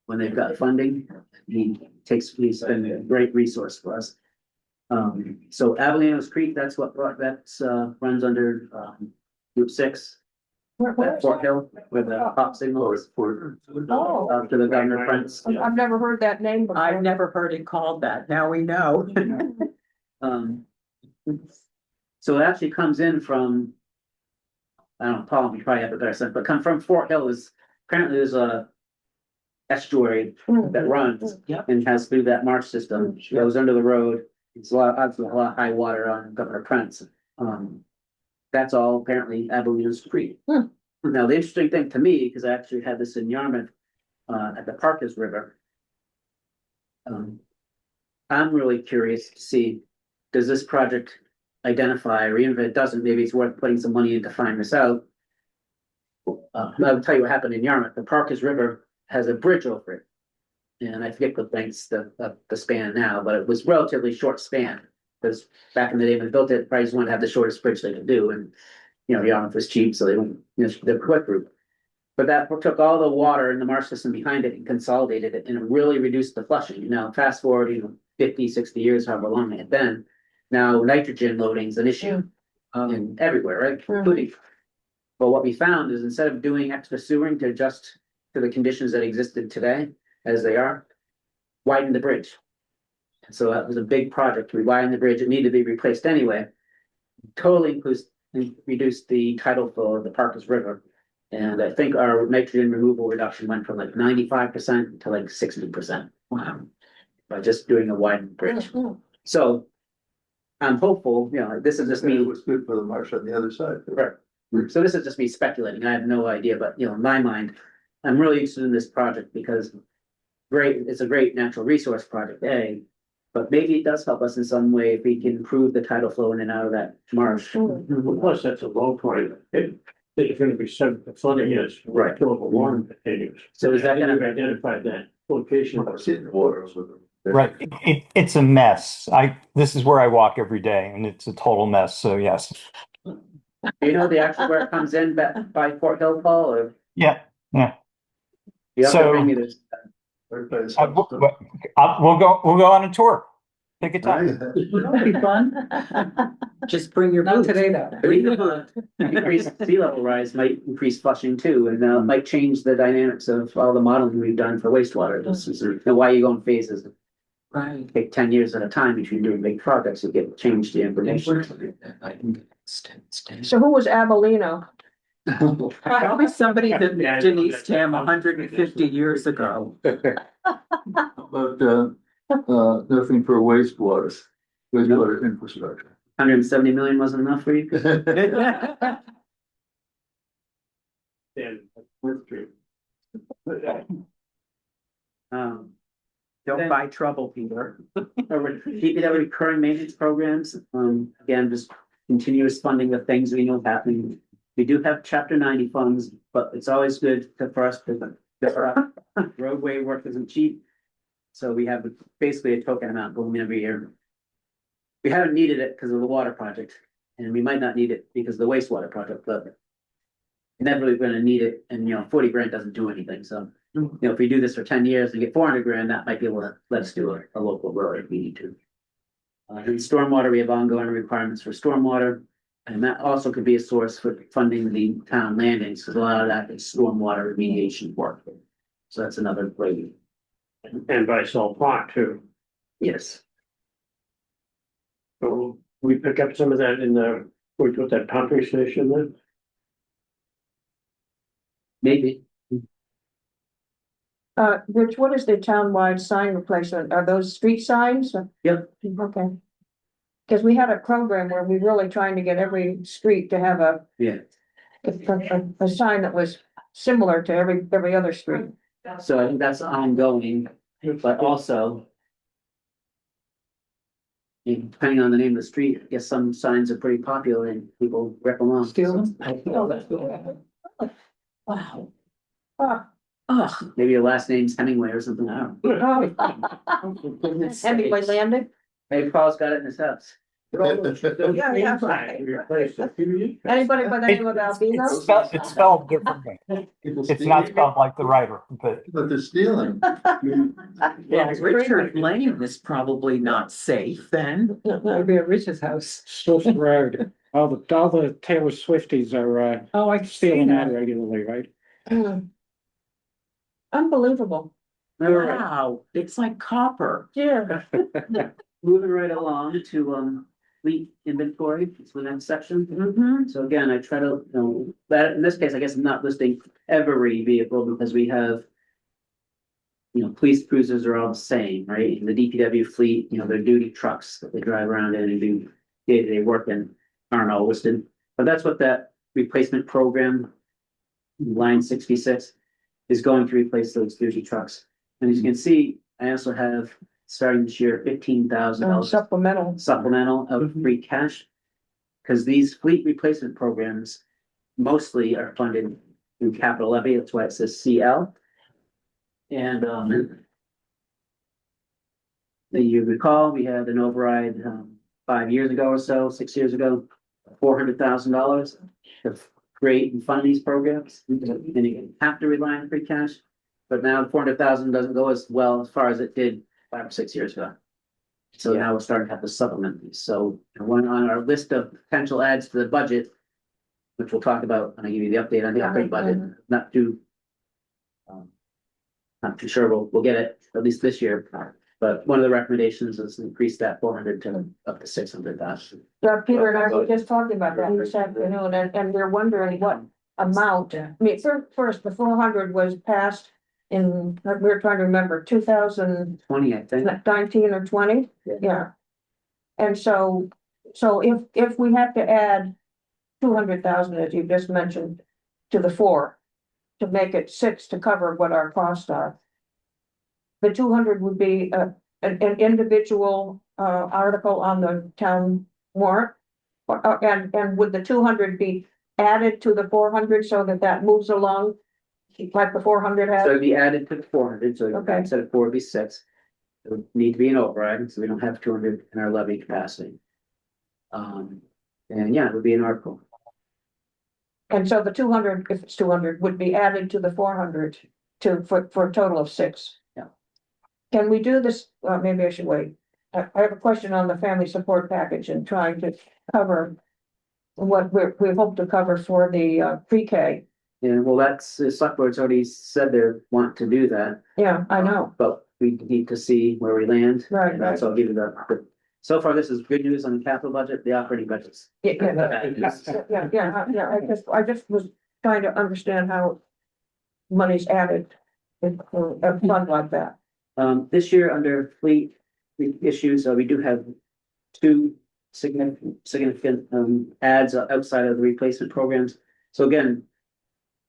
B: when they've got funding. He's been a great resource for us. So Avelinos Creek, that's what, runs under, Route 6,
A: where
B: at
A: is
B: Fort
A: that?
B: Hill, where the pop signal is,
A: Oh,
B: to the Governor Prince.
A: I've never heard that name before.
F: I've never heard it called that. Now we know.
B: Um, so it actually comes in from, I don't know, Paul, you probably have a better sense, but come from Fort Hill is, apparently there's a estuary that runs and has through that marsh system, goes under the road. It's obviously a lot of high water on Governor Prince. That's all apparently Avelinos Creek. Now, the interesting thing to me, because I actually had this in Yarmouth, at the Parkas River. I'm really curious to see, does this project identify, or even if it doesn't, maybe it's worth putting some money in to find this out. I'll tell you what happened in Yarmouth. The Parkas River has a bridge over it. And I forget the lengths, the span now, but it was relatively short span. Because back in the day when they built it, probably just wanted to have the shortest bridge they could do, and, you know, Yarmouth was cheap, so they went, you know, the quick route. But that took all the water in the marsh system behind it and consolidated it, and it really reduced the flushing. Now, fast forward, you know, 50, 60 years, however long it had been. Now nitrogen loading is an issue in everywhere, right? Including. But what we found is instead of doing extra sewering to adjust to the conditions that existed today, as they are, widen the bridge. And so that was a big project. We widened the bridge. It needed to be replaced anyway. Totally reduced the tidal flow of the Parkas River. And I think our nitrogen removal reduction went from like 95% to like 60%. Wow. By just doing a widened bridge. So I'm hopeful, you know, this is just me.
E: It was good for the marsh on the other side.
B: Right. So this is just me speculating. I have no idea, but you know, in my mind, I'm really interested in this project because it's a great natural resource project, but maybe it does help us in some way if we can improve the tidal flow in and out of that marsh.
D: Plus, that's a low point. It's gonna be some flooding is.
B: Right.
D: Global warming continues.
B: So is that
D: I think
B: gonna-
D: we've identified that location.
E: I've seen the water.
C: Right, it's a mess. This is where I walk every day and it's a total mess, so yes.
B: Do you know the actual where it comes in by Fort Hill, Paul, or?
C: Yeah,
B: You have to
C: So-
B: bring me this.
C: we'll go on a tour. Pick a time.
F: That'll be fun. Just bring your
G: Not
F: boots.
G: today, though.
B: But even increased sea level rise might increase flushing too, and might change the dynamics of all the modeling we've done for wastewater. This is, you know, why you go in phases.
F: Right.
B: Take 10 years at a time if you're doing big projects, you get change the information.
A: So who was Avelino?
F: Probably somebody that
D: Yeah,
F: Denise Tam 150 years ago.
E: But, nothing for wastewater infrastructure.
B: 170 million wasn't enough for you?
D: And Fourth Street.
F: Don't buy trouble, Peter.
B: Keeping that recurring maintenance programs, again, just continuous funding of things we know happening. We do have chapter 90 funds, but it's always good for us to, roadway work isn't cheap. So we have basically a token amount going every year. We haven't needed it because of the water project, and we might not need it because of the wastewater project, but inevitably we're gonna need it, and 40 grand doesn't do anything, so. If we do this for 10 years and get 400 grand, that might be able to let us do a local road if we need to. In stormwater, we have ongoing requirements for stormwater, and that also could be a source for funding the town landings, because a lot of that is stormwater remediation work. So that's another way.
D: And by Salt Pond too.
B: Yes.
D: So we pick up some of that in we put that pumping station in.
B: Maybe.
A: Rich, what is the townwide sign replacement? Are those street signs?
B: Yep.
A: Okay. Cause we had a program where we really trying to get every street to have
B: Yeah.
A: a sign that was similar to every other street.
B: So I think that's ongoing, but also. Depending on the name of the street, I guess some signs are pretty popular and people rip them off.
F: Steal them?
A: Wow. Ah,
F: Ugh.
B: Maybe your last name's Hemingway or something, I don't know.
A: oh, Hemingway Landing?
B: Maybe Paul's got it in his house.
A: Yeah, yeah.
D: Replaced a few years.
A: Anybody by the name of Albino?
C: It's spelled differently. It's not spelled like the writer, but
E: But they're stealing.
F: Yeah, Richard Lane is probably not safe then.
G: That would be at Rich's house.
I: Swift Road, all the Taylor Swifties are,
G: Oh, I can see
I: stealing that
G: that.
I: regularly, right?
A: Unbelievable.
B: All right,
F: Wow, it's like copper.
A: Yeah.
B: moving right along to fleet inventory, it's the next section.
F: Mm-hmm.
B: So again, I try to, that, in this case, I guess I'm not listing every vehicle because we have. Police cruisers are all the same, right? And the DPW fleet, their duty trucks that they drive around in and do day-to-day work in aren't all listed. But that's what that replacement program, line 66, is going to replace those duty trucks. And as you can see, I also have, starting this year, $15,000
A: Supplemental.
B: supplemental of free cash. Because these fleet replacement programs mostly are funded through capital levy, that's why it says CL. And you recall, we had an override 5 years ago or so, 6 years ago, $400,000 to create and fund these programs. And you have to rely on free cash. But now 400,000 doesn't go as well as far as it did 5 or 6 years ago. So now we're starting to have to supplement these. So one on our list of potential adds to the budget, which we'll talk about when I give you the update on the operating budget, not too sure we'll get it at least this year. But one of the recommendations is increase that 400 to up to 600,000.
A: Yeah, Peter and I were just talking about that this afternoon, and we're wondering what amount. I mean, first, the 400 was passed in, we were trying to remember, 2019
B: 20, I think.
A: or 20? Yeah. And so if we have to add 200,000, as you just mentioned, to the 4, to make it 6 to cover what our costs are. The 200 would be an individual article on the town warrant. And would the 200 be added to the 400 so that moves along like the 400
B: So
A: has?
B: it'd be added to the 400, so
A: Okay.
B: instead of 4 it'd be 6. It would need to be an override, so we don't have 200 in our levy capacity. And yeah, it would be an article.
A: And so the 200, if it's 200, would be added to the 400 for a total of 6.
B: Yeah.
A: Can we do this? Maybe I should wait. I have a question on the family support package and trying to cover what we hope to cover for the pre-K.
B: Yeah, well, that's, the select board's already said they want to do that.
A: Yeah, I know.
B: But we need to see where we land.
A: Right,
B: And that's, I'll give you so far, this is good news on the capital budget, the operating budgets.
A: Yeah,
B: Bad news.
A: yeah. I just was trying to understand how money's added in a fund like that.
B: This year, under fleet issues, we do have 2 significant adds outside of the replacement programs. So again,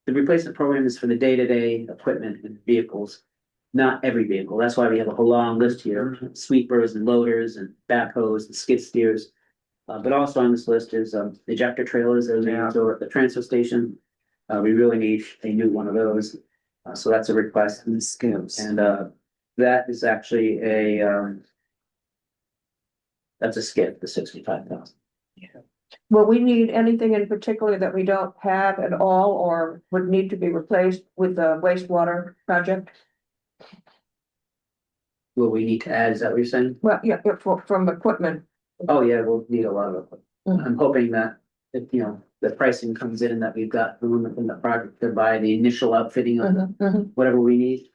B: the replacement program is for the day-to-day equipment and vehicles. Not every vehicle, that's why we have a whole long list here, sweepers and loaders and backhoes and skid steers. But also on this list is, ejector trailers that are
A: Yeah.
B: over at the transfer station. We really need a new one of those, so that's a request.
H: And scales.
B: And, that is actually that's a skip, the 65,000.
A: Will we need anything in particular that we don't have at all or would need to be replaced with the wastewater project?
B: Will we need to add, is that what you're saying?
A: Well, yeah, from equipment.
B: Oh, yeah, we'll need a lot of it.
A: Mhm.
B: I'm hoping that, if, the pricing comes in and that we've got room in the project to buy the initial outfitting of
A: Mhm, mhm.
B: whatever we need.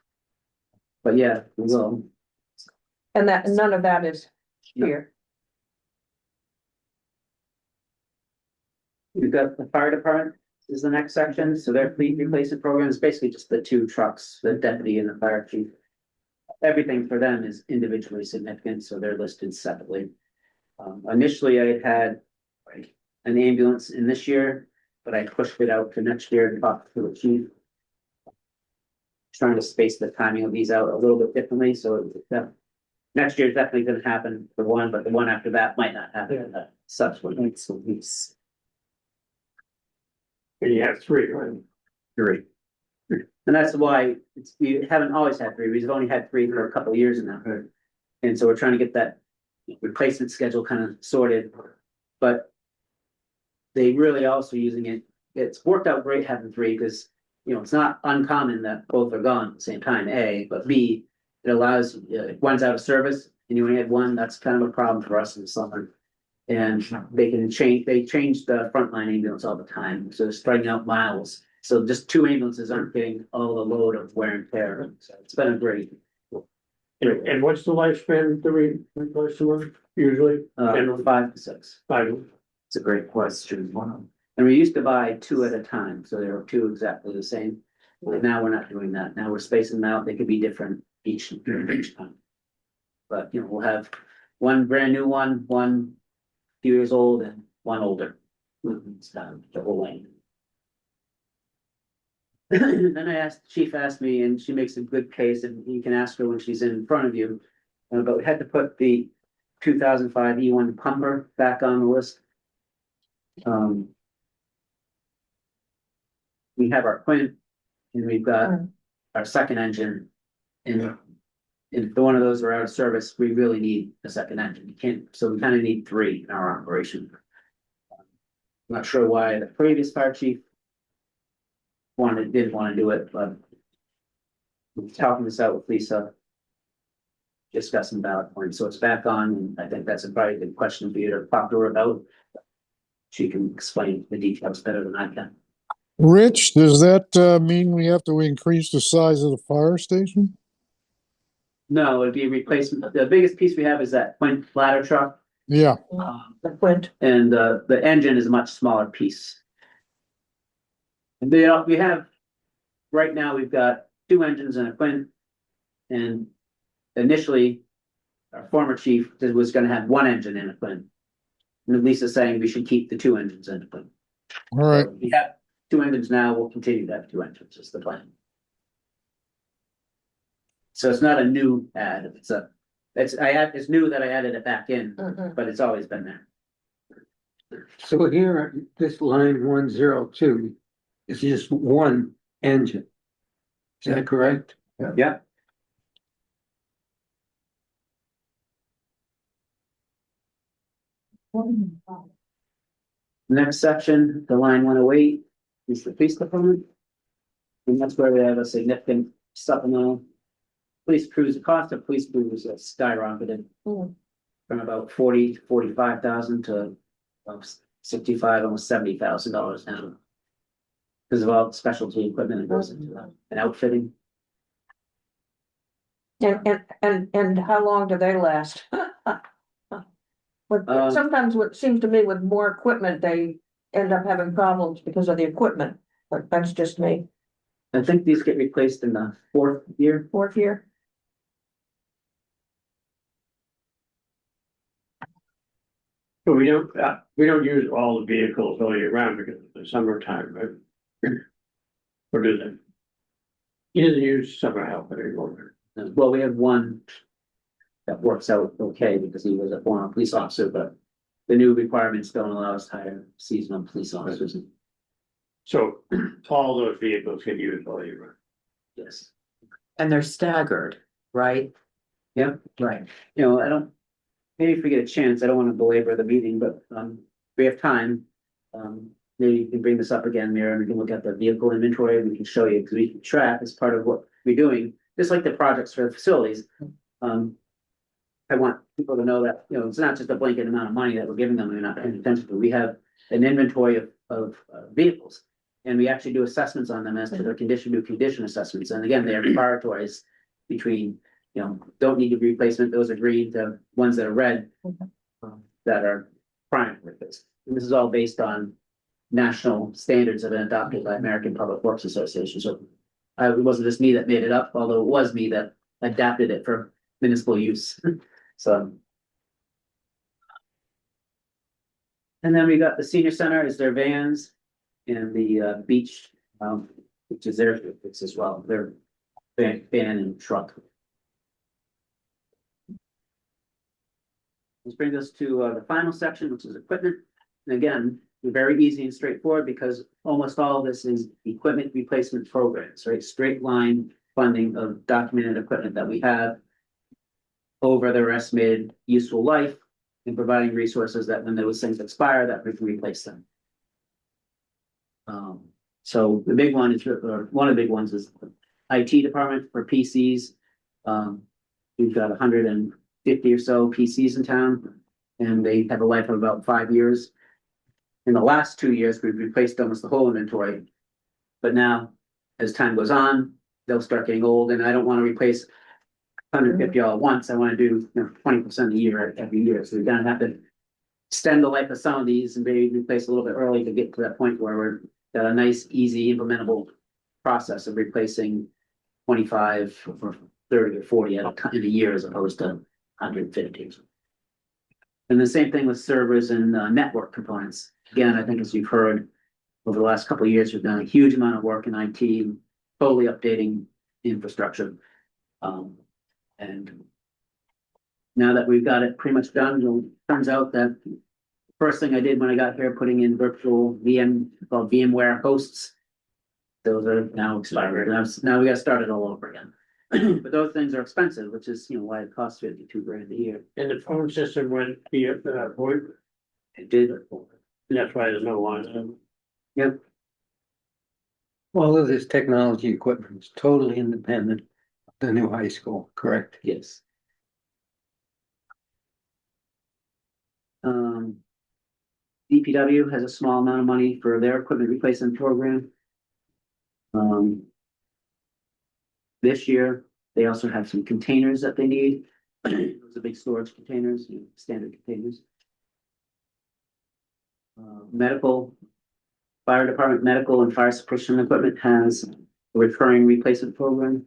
B: But yeah, we will.
A: And that, none of that is here.
B: We've got the fire department is the next section, so their fleet replacement program is basically just the two trucks, the deputy and the fire chief. Everything for them is individually significant, so they're listed separately. Initially, I had like an ambulance in this year, but I pushed it out to next year and talked to the chief. Trying to space the timing of these out a little bit differently, so next year is definitely gonna happen for one, but the one after that might not happen in the subsequent weeks.
D: And you have three, right?
B: Three. And that's why we haven't always had three, we've only had three for a couple of years now. And so we're trying to get that replacement schedule kind of sorted, but they really also using it, it's worked out great having three, because it's not uncommon that both are gone at the same time, A, but B, it allows, if one's out of service and you only had one, that's kind of a problem for us in the summer. And they change the frontline ambulance all the time, so they're spreading out miles. So just two ambulances aren't getting all the load of wear and tear, so it's been a great.
D: And what's the lifespan of the replacement usually?
B: 5 to 6.
D: 5.
B: It's a great question. And we used to buy two at a time, so there were two exactly the same. But now we're not doing that. Now we're spacing them out. They could be different each time. But we'll have one brand new one few years old and one older. It's the whole lane. Then chief asked me, and she makes a good case, and you can ask her when she's in front of you. But we had to put the 2005 E1 pumper back on the list. We have our Quint, and we've got our second engine. And if one of those are out of service, we really need a second engine. You can't, so we kind of need three in our operation. I'm not sure why the previous fire chief didn't want to do it, but we're talking this out with Lisa. Discussing ballot points, so it's back on, and I think that's a probably good question for you to talk to her about. She can explain the details better than I can.
J: Rich, does that mean we have to increase the size of the fire station?
B: No, it'd be a replacement. The biggest piece we have is that Quint ladder truck.
J: Yeah,
A: The Quint.
B: And the engine is a much smaller piece. And we have, right now, we've got two engines and a Quint. And initially, our former chief was gonna have one engine in a Quint. And Lisa's saying we should keep the two engines in a Quint.
J: all right.
B: So we have two engines now, we'll continue to have two engines, is the plan. So it's not a new ad, it's new that I added it back in,
A: Mhm.
B: but it's always been there.
H: So here, this line 102 is just one engine. Is that correct?
B: Yeah. Next section, the line 108 is the police department. And that's where we have a significant supplemental. Police crews, the cost of police crews has skyrocketed.
A: Mm.
B: From about 40 to 45,000 to about 65, almost $70,000 now. Because of all the specialty equipment that goes into that and outfitting.
A: And how long do they last? Sometimes what seems to me with more equipment, they end up having problems because of the equipment, but that's just me.
B: I think these get replaced in the 4th year.
A: Fourth year?
D: But we don't use all the vehicles all year round because of the summertime, right? Or do they? He doesn't use summer help anymore.
B: Well, we have one that works out okay because he was a former police officer, but the new requirements don't allow us to hire seasonal police officers.
D: So all those vehicles can use all year.
B: Yes.
F: And they're staggered, right?
B: Yeah, right. You know, I don't, maybe if we get a chance, I don't want to belabor the meeting, but, we have time. Maybe you can bring this up again, Mira, and we can look at the vehicle inventory, and we can show you, because we can track as part of what we're doing, just like the projects for the facilities. I want people to know that, you know, it's not just a blanket amount of money that we're giving them, and we're not paying attention to. We have an inventory of vehicles. And we actually do assessments on them as to their condition, new condition assessments, and again, they are priorities between, you know, don't need a replacement, those are green, to ones that are red. That are prime replacement. And this is all based on national standards that have been adopted by American Public Works Association, so. It wasn't just me that made it up, although it was me that adapted it for municipal use, so. And then we got the senior center is their vans, and the beach, which is their vehicles as well, their van and truck. Let's bring us to the final section, which is equipment. And again, very easy and straightforward because almost all of this is equipment replacement programs, right? Straight line funding of documented equipment that we have over their estimated useful life and providing resources that when those things expire, that we can replace them. So the big one is, or one of the big ones is the IT department for PCs. We've got 150 or so PCs in town, and they have a life of about 5 years. In the last 2 years, we've replaced almost the whole inventory. But now, as time goes on, they'll start getting old, and I don't want to replace 150 all at once. I want to do, you know, 20% a year every year. So we're gonna have to extend the life of some of these and maybe replace a little bit early to get to that point where we're got a nice, easy, implementable process of replacing 25 or 30 or 40 in a year as opposed to 150. And the same thing with servers and network components. Again, I think as you've heard over the last couple of years, we've done a huge amount of work in IT, totally updating infrastructure. And now that we've got it pretty much done, it turns out that the first thing I did when I got here, putting in virtual called VMware hosts. Those are now expired. Now we got to start it all over again. But those things are expensive, which is, you know, why it costs 52 grand a year.
D: And the phone system went here to that point,
B: It did.
D: and that's why there's no line.
B: Yep.
H: All of this technology equipment is totally independent of the new high school, correct?
B: Yes. DPW has a small amount of money for their equipment replacement program. This year, they also have some containers that they need. Those are big storage containers, you know, standard containers. Medical, fire department, medical and fire suppression equipment has a recurring replacement program.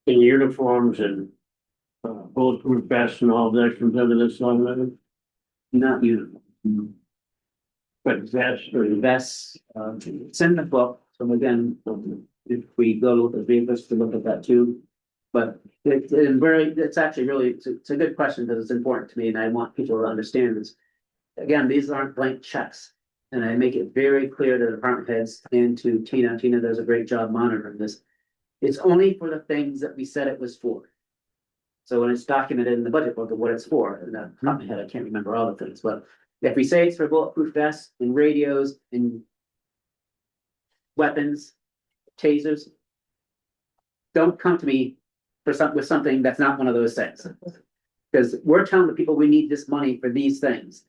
D: In uniforms and bulletproof vests and all that comes under this line,
B: Not uniform.
D: but vests or
B: Vests, it's in the book, so again, if we go to the vehicles to look at that too. But it's actually really, it's a good question because it's important to me and I want people to understand this. Again, these aren't blank checks. And I make it very clear to the department heads and to Tina. Tina does a great job monitoring this. It's only for the things that we said it was for. So when it's documented in the budget book of what it's for, and off the top of my head, I can't remember all the things, but if we say it's for bulletproof vests and radios and weapons, tasers, don't come to me with something that's not one of those things. Because we're telling the people we need this money for these things.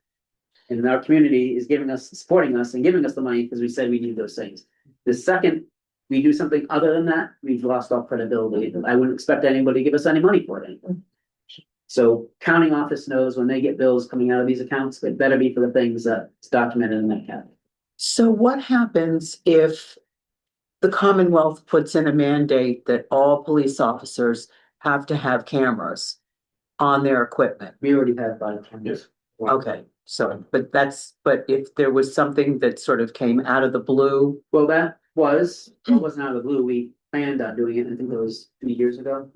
B: And our community is supporting us and giving us the money because we said we need those things. The second we do something other than that, we've lost all credibility. I wouldn't expect anybody to give us any money for it anymore. So counting office knows when they get bills coming out of these accounts, they better be for the things that's documented in that account.
F: So what happens if the Commonwealth puts in a mandate that all police officers have to have cameras on their equipment?
B: We already have body cameras.
F: Okay, So, but if there was something that sort of came out of the blue.
B: Well, that wasn't out of the blue. We planned on doing it, I think it was 2 years ago.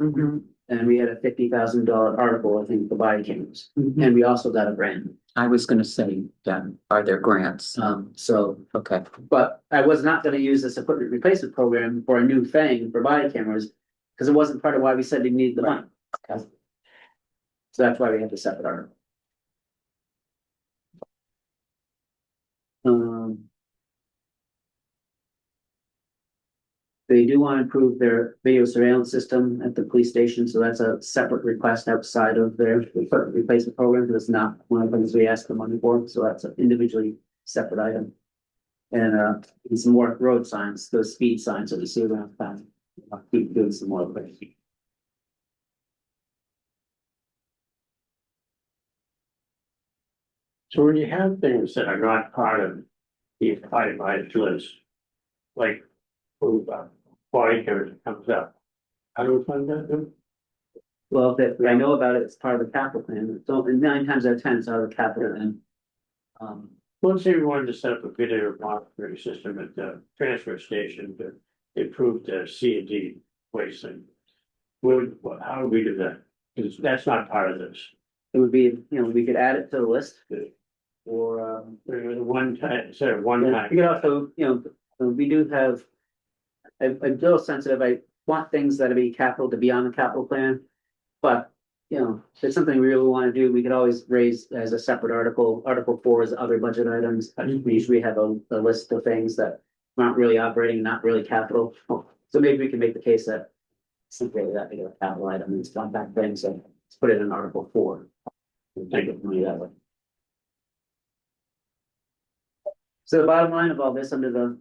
B: And we had a $50,000 article, I think, for body cameras, and we also got a grant.
F: I was gonna say, are there grants?
B: So,
F: Okay,
B: but I was not gonna use this equipment replacement program for a new thing for body cameras, because it wasn't part of why we said we needed the money. So that's why we had the separate article. They do want to improve their video surveillance system at the police station, so that's a separate request outside of their equipment replacement program, because it's not one of the things we asked the money for, so that's an individually separate item. And some more road signs, those speed signs that we see around town. I'll keep doing some more of it.
D: So when you have things that are not part of the itemized list, like, body camera that comes up, how do we fund that?
B: Well, that I know about it, it's part of the capital plan, so and 9 times out of 10, it's out of the capital plan.
D: Let's say we wanted to set up a video monitoring system at the transfer station to improve the C and D wasting. How would we do that? Because that's not part of this.
B: It would be, we could add it to the list. Or,
D: One time, instead of one
B: we
D: time,
B: could also, we do have. I'm a little sensitive, I want things that'll be capital to be on the capital plan. But, if it's something we really wanna do, we could always raise as a separate article. Article 4 is other budget items. We usually have a list of things that aren't really operating, not really capital. So maybe we can make the case that simply that big of a capital item, and it's not back thing, so let's put it in Article 4. And take it money that way. So the bottom line of all this under the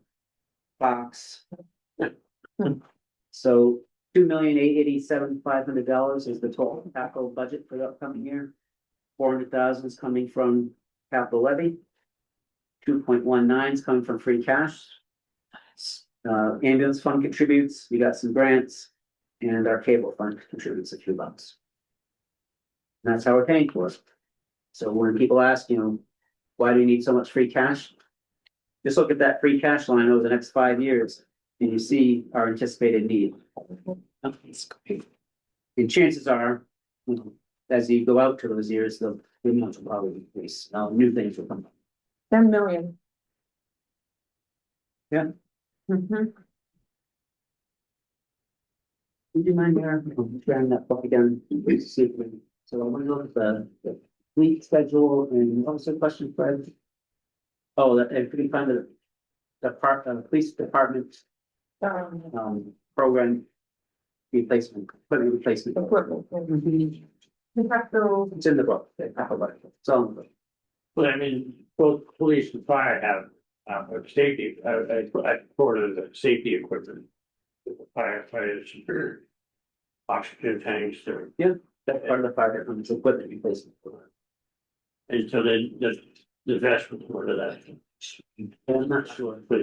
B: box. So $2,887,500 is the total capital budget for the upcoming year. 400,000 is coming from capital levy. 2.19 is coming from free cash. Ambulance fund contributes, we got some grants, and our cable fund contributes a few bucks. And that's how we're paying for it. So when people ask, why do you need so much free cash? Just look at that free cash line over the next 5 years, and you see our anticipated need. And chances are, as you go out to those years, the amounts will probably increase. Now, new things will come.
A: 10 million.
B: Yeah.
A: Mhm.
B: Would you mind, sharing that book again? See if we- So I want to look at the fleet schedule, and what was the question, Fred? Oh, that if we can find the police department program replacement, equipment replacement.
A: Equipment. You have to,
B: It's in the book. It's all in the book.
D: but I mean, both police and fire have, safety, part of the safety equipment. Firefighters, oxygen tanks,
B: That's part of the fire department's equipment replacement.
D: and so then the vest was part of that.
B: I'm not sure.
D: But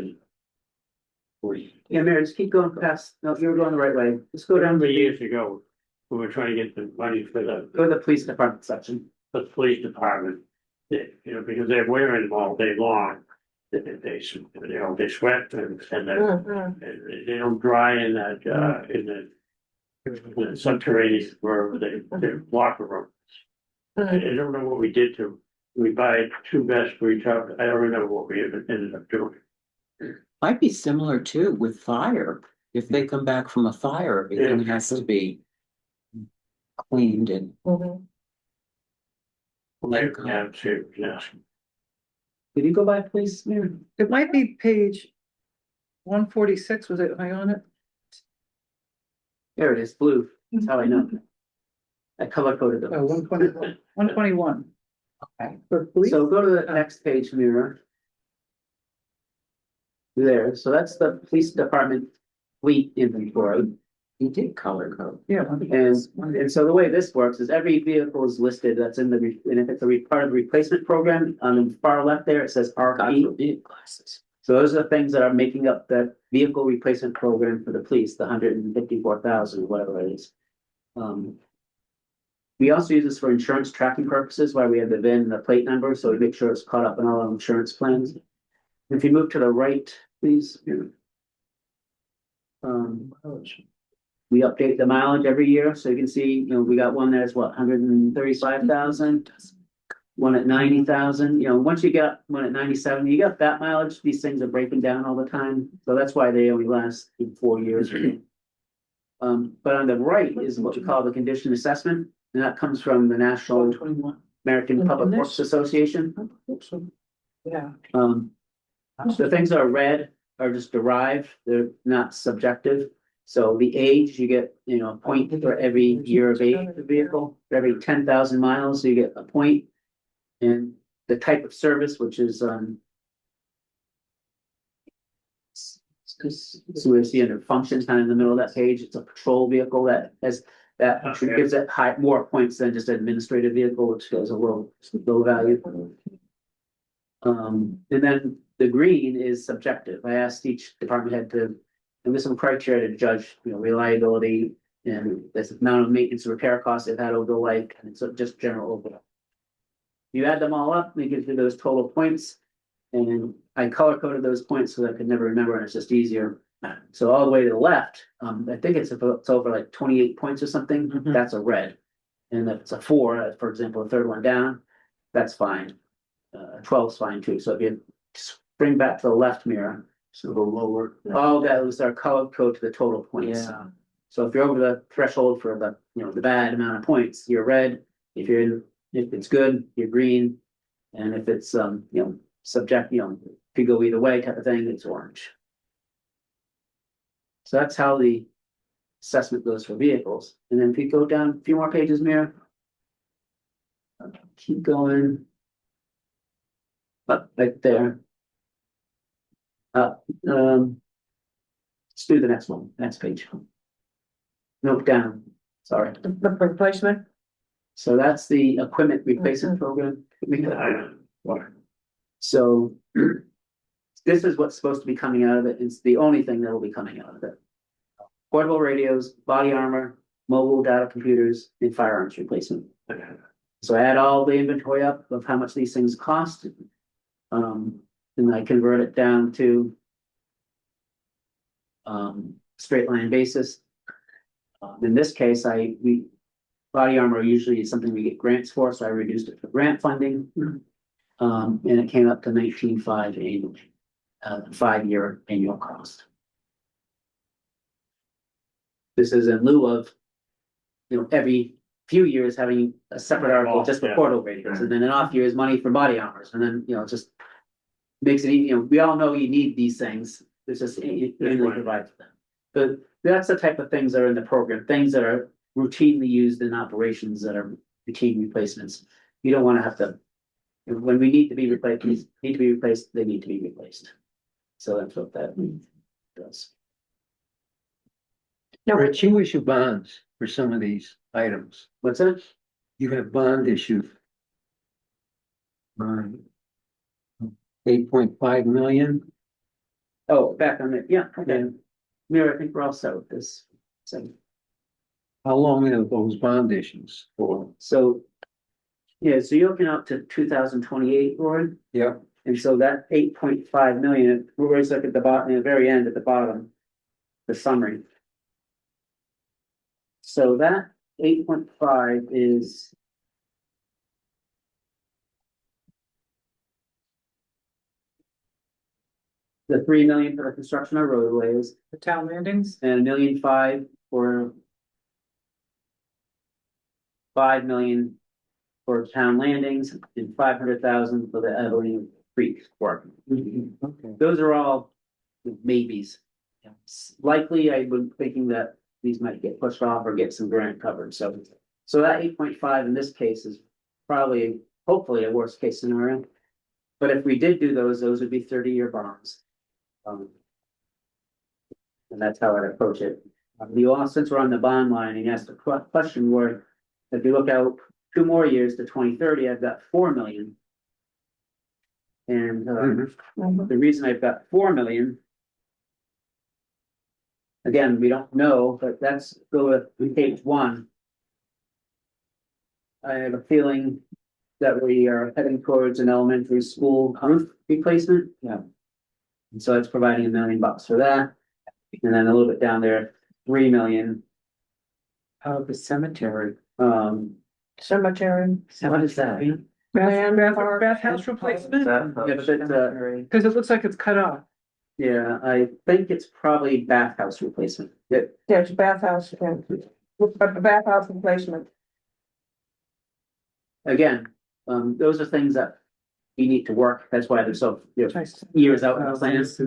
B: Yeah, Mary, just keep going past, no, you're going the right way. Just go down
D: number
B: to
D: of years ago, we were trying to get the money for
B: go to the police department section.
D: the police department. Because they're wearing them all day long, they sweat and they don't dry in that, in the subterranean where their locker room. I don't know what we did we buy 2 vests for each other. I don't remember what we ended up doing.
F: might be similar too with fire. If they come back from a fire, everything has to be cleaned and.
A: Mhm.
D: Yeah, sure, yes.
B: Did you go by police, Mary?
G: It might be page 146, was it, am I on it?
B: There it is, blue. That's how I know. I color coded
G: Oh,
B: them.
G: 121, 121. Okay. For police?
B: So go to the next page, Mira. There, so that's the police department fleet inventory.
F: He did color code.
G: Yeah.
B: And so the way this works is every vehicle is listed that's in and if it's part of the replacement program, on the far left there, it says
F: God
B: RP.
F: forbid glasses.
B: So those are the things that are making up the vehicle replacement program for the police, the 154,000, whatever it is. And We also use this for insurance tracking purposes, why we have the VIN and the plate number, so we make sure it's caught up in all our insurance plans. If you move to the right, please. We update the mileage every year, so you can see, you know, we got one that's what, 135,000. One at 90,000, you know, once you get one at 97, you got that mileage, these things are breaking down all the time, so that's why they only last 4 years. But on the right is what we call the condition assessment, and that comes from the National American Public Works Association.
A: Yeah.
B: The things that are red are just derived, they're not subjective. So the age, you get, you know, a point for every year of age of the vehicle, for every 10,000 miles, you get a point. And the type of service, which is, so we see under functions kind of in the middle of that page, it's a patrol vehicle that has, that
D: Okay.
B: gives it more points than just an administrative vehicle, which goes a low value. And then the green is subjective. I asked each department head to, and there's some criteria to judge, you know, reliability and this amount of maintenance and repair costs they've had over the life, and it's just general overall. You add them all up, and it gives you those total points. And I color coded those points so that I could never remember, and it's just easier. So all the way to the left, I think it's over like 28 points or something,
F: Mhm.
B: that's a red. And if it's a 4, for example, the third one down, that's fine. 12 is fine too, so if you bring back to the left mirror.
E: So the lower.
B: All that was our color code to the total points.
F: Yeah.
B: So if you're over the threshold for the, you know, the bad amount of points, you're red. If it's good, you're green. And if it's, you know, could go either way type of thing, it's orange. So that's how the assessment goes for vehicles. And then if you go down a few more pages, Mira. Keep going. Up right there. Let's do the next one, next page. Note down, sorry.
A: The replacement?
B: So that's the equipment replacement program. So this is what's supposed to be coming out of it. It's the only thing that will be coming out of it. Portable radios, body armor, mobile data computers, and firearms replacement. So I add all the inventory up of how much these things cost. And I convert it down to straight line basis. In this case, body armor usually is something we get grants for, so I reduced it for grant funding. And it came up to 19,500 annually, 5-year annual cost. This is in lieu of, you know, every few years having a separate article just for portable radios, and then an off year's money for body armors, and then, you know, just makes it, you know, we all know you need these things. It's just, it really provides them. But that's the type of things that are in the program, things that are routinely used in operations that are routine replacements. You don't want to have to, when we need to be replaced, they need to be replaced. So that's what that does.
A: No,
H: Rich, you issue bonds for some of these items.
B: What's that?
H: You have bond issue. 8.5 million.
B: Oh, back on it, yeah, okay. Mira, I think we're all set with this. So,
H: How long are those bond issues for?
B: so. Yeah, so you're looking out to 2028, Roy,
H: Yeah.
B: and so that 8.5 million, we're always look at the bottom, the very end at the bottom. The summary. So that 8.5 is. The 3 million for the construction of roadways
G: The town landings?
B: and 1.5 million for. 5 million for town landings and 500,000 for the Evelyn Creek work.
H: Okay.
B: Those are all maybes. Likely, I was thinking that these might get pushed off or get some grant covered, so. So that 8.5 in this case is probably, hopefully, a worst case scenario. But if we did do those would be 30-year bonds. And that's how I'd approach it. Since we're on the bond line, and you asked the question where, if you look out 2 more years to 2030, I've got 4 million. And the reason I've got 4 million. Again, we don't know, but that's go with page 1. I have a feeling that we are heading towards an elementary school roof replacement.
F: Yeah.
B: And so it's providing $1 million for that. And then a little bit down there, 3 million,
F: Oh, the cemetery.
A: Cemetery,
F: What is that?
G: Bathhouse replacement,
B: yeah, but it's,
F: Cemetery.
G: because it looks like it's cut off.
B: yeah, I think it's probably bathhouse replacement. Yeah,
A: there's bathhouse, and, but the bathhouse replacement.
B: again, those are things that we need to work. That's why they're so, years out in the plans.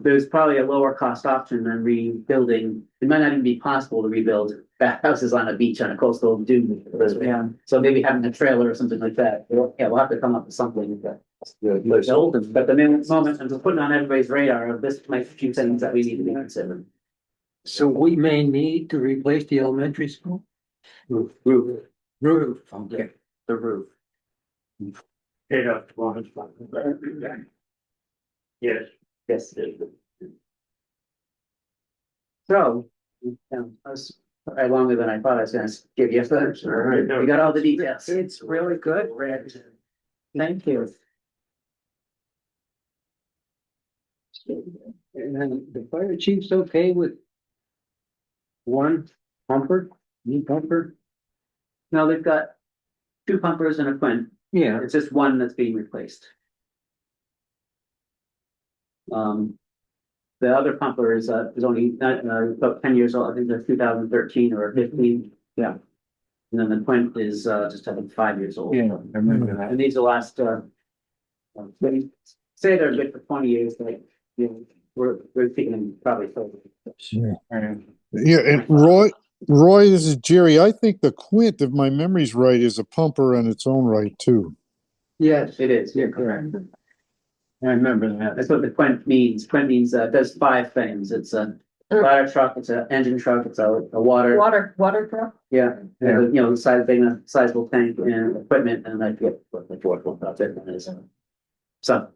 B: There's probably a lower cost option than rebuilding. It might not even be possible to rebuild bathhouses on a beach on a coastal dune.
F: Yeah.
B: So maybe having a trailer or something like that. Yeah, we'll have to come up with something that. But the main moment, and to put it on everybody's radar, of this might be a few things that we need to be considering.
H: So we may need to replace the elementary school?
B: Roof,
H: Roof, okay.
B: the roof.
D: Paid up to one. Yes.
B: Yes. So, I was probably longer than I thought I was gonna give you. We got all the details.
F: It's really good, Rich. Thank you.
H: And then the fire chief's okay with one pumper, new pumper?
B: No, they've got 2 pumpers and a quint.
H: Yeah,
B: It's just one that's being replaced. The other pumper is only about 10 years old. I think they're 2013 or 15.
F: Yeah.
B: And then the quint is just I think 5 years old.
H: yeah, I remember that.
B: And these will last they say they're good for 20 years, but we're thinking them probably further.
J: Yeah, and Roy, this is Jerry. I think the Quint, if my memory's right, is a pumper in its own right too.
H: Yes,
B: It is.
H: you're correct. I remember that.
B: That's what the quint means. Quint means it does 5 things. It's a ladder truck, it's an engine truck, it's a water.
A: Water truck?
B: Yeah,
H: Yeah.
B: the size, being a sizable tank and equipment, and I forget what the fourth one is. So,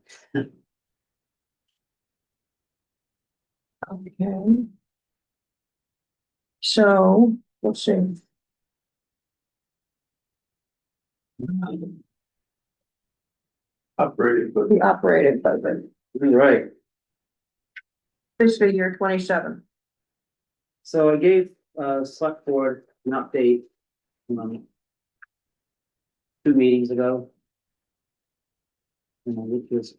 A: Okay. So, let's see.
E: Operated, but
A: The operating budget,
B: you're right.
A: fiscal year 27.
B: So I gave select board an update. 2 meetings ago. Which was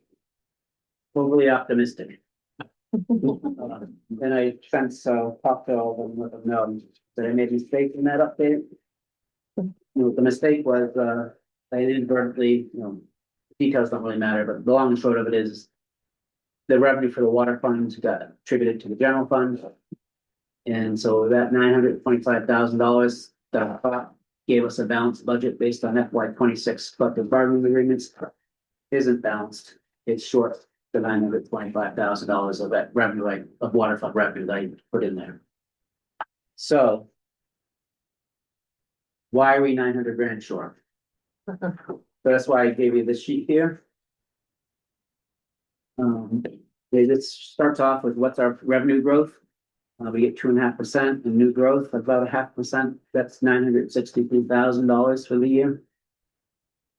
B: overly optimistic. And I since talked to all of them, let them know that I made a mistake in that update. The mistake was I inadvertently, details don't really matter, but the long and short of it is the revenue for the water funds got attributed to the general fund. And so that $925,000 that I thought gave us a balanced budget based on FY26 collective bargaining agreements isn't balanced. It's short the $925,000 of that revenue, of water fund revenue that I put in there. So why are we 900 grand short? So that's why I gave you this sheet here. It starts off with what's our revenue growth. We get 2.5% and new growth, about 0.5%. That's $963,000 for the year.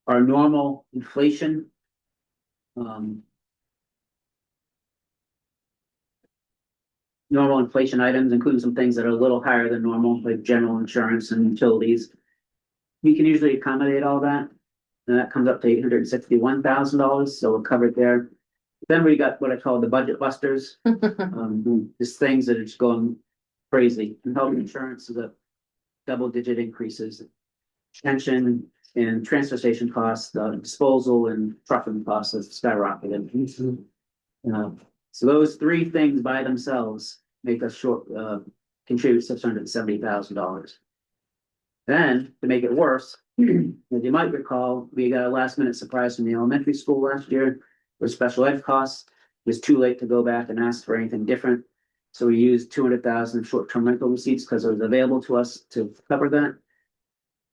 B: Our normal inflation. Normal inflation items, including some things that are a little higher than normal, like general insurance and utilities. We can usually accommodate all that. And that comes up to $861,000, so we're covered there. Then we got what I call the budget busters. Just things that are just going crazy. And health insurance is a double-digit increases. Pension and transfer station costs, disposal and trucking costs have skyrocketed. So those 3 things by themselves make us short, contribute $670,000. Then, to make it worse, as you might recall, we got a last minute surprise from the elementary school last year with special ed costs. It was too late to go back and ask for anything different. So we used 200,000 short-term rental receipts because it was available to us to cover that.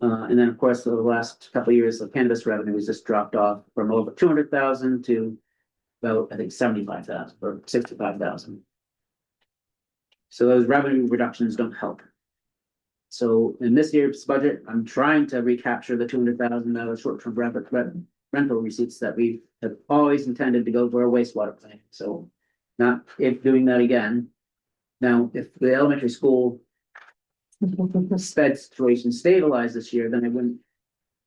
B: And then, of course, over the last couple of years, the cannabis revenue has just dropped off from over 200,000 to about, I think, 75,000 or 65,000. So those revenue reductions don't help. So in this year's budget, I'm trying to recapture the $200,000 short-term rental receipts that we have always intended to go for a wastewater plant, so. Not if doing that again. Now, if the elementary school sped situation stabilized this year, then I wouldn't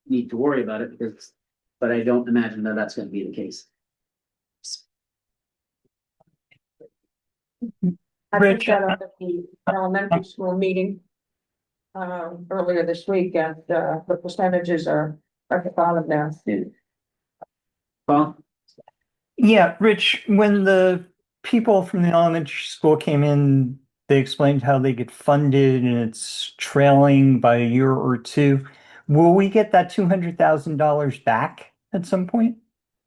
B: need to worry about it because, but I don't imagine that that's gonna be the case.
A: I
C: Rich,
A: think that at the elementary school meeting earlier this week, and the percentages are at the bottom there.
B: Paul?
C: Yeah, Rich, when the people from the elementary school came in, they explained how they get funded and it's trailing by a year or two. Will we get that $200,000 back at some point?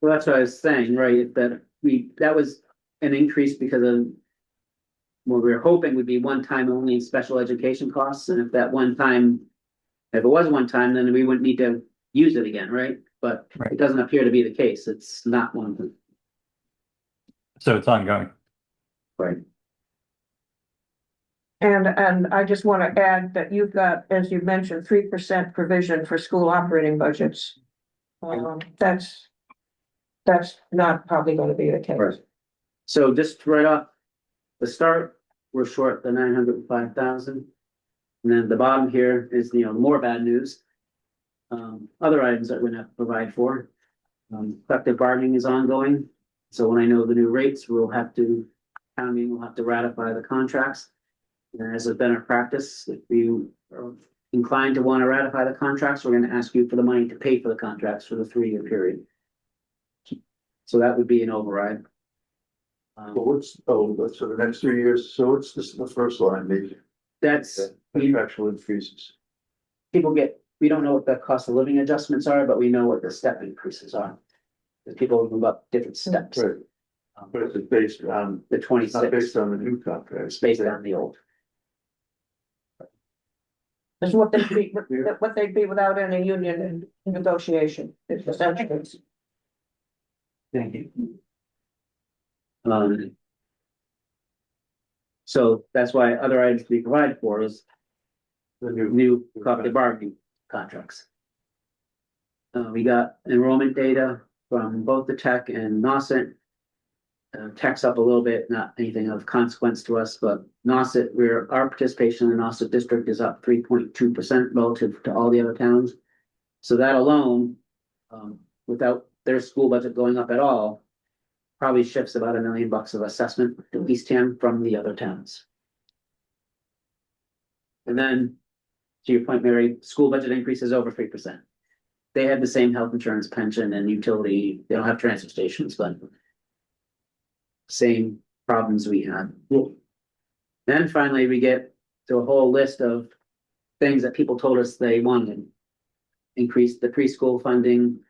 B: Well, that's what I was saying, right, that was an increase because of. What we were hoping would be one time only special education costs, and if that one time. If it was one time, then we wouldn't need to use it again, right? But
C: Right.
B: it doesn't appear to be the case, it's not one,
C: So it's ongoing.
B: right?
A: And I just want to add that you've got, as you mentioned, 3% provision for school operating budgets. That's not probably going to be the case.
B: Right. So just right off the start, we're short the 905,000. And then the bottom here is, more bad news. Other items that we're gonna have to provide for. Collective bargaining is ongoing, so when I know the new rates, town meeting will have to ratify the contracts. And as has been our practice, if you are inclined to want to ratify the contracts, we're gonna ask you for the money to pay for the contracts for the 3-year period. So that would be an override.
E: That's for the next 3 years, so it's just the first line, maybe,
B: That's,
E: contractual increases.
B: we don't know what the cost of living adjustments are, but we know what the step increases are. Because people move up different steps.
E: Right, but it's based on,
B: The
E: it's not based
B: 26,
E: on the new contract.
B: it's based on the old.
A: This is what they'd be without any union negotiation. It's essentially.
B: Thank you. So that's why other items to be provided for is
E: The new,
B: new collective bargaining contracts. We got enrollment data from both the tech and Nauset. Tech's up a little bit, not anything of consequence to us, but Nauset, our participation in the Nauset district is up 3.2% relative to all the other towns. So that alone, without their school budget going up at all, probably shifts about $1 million of assessment to Eastham from the other towns. And then, to your point, Mary, school budget increase is over 3%. They have the same health insurance, pension, and utility. They don't have transfer stations, but same problems we had. Then finally, we get to a whole list of things that people told us they wanted. Increase the preschool funding,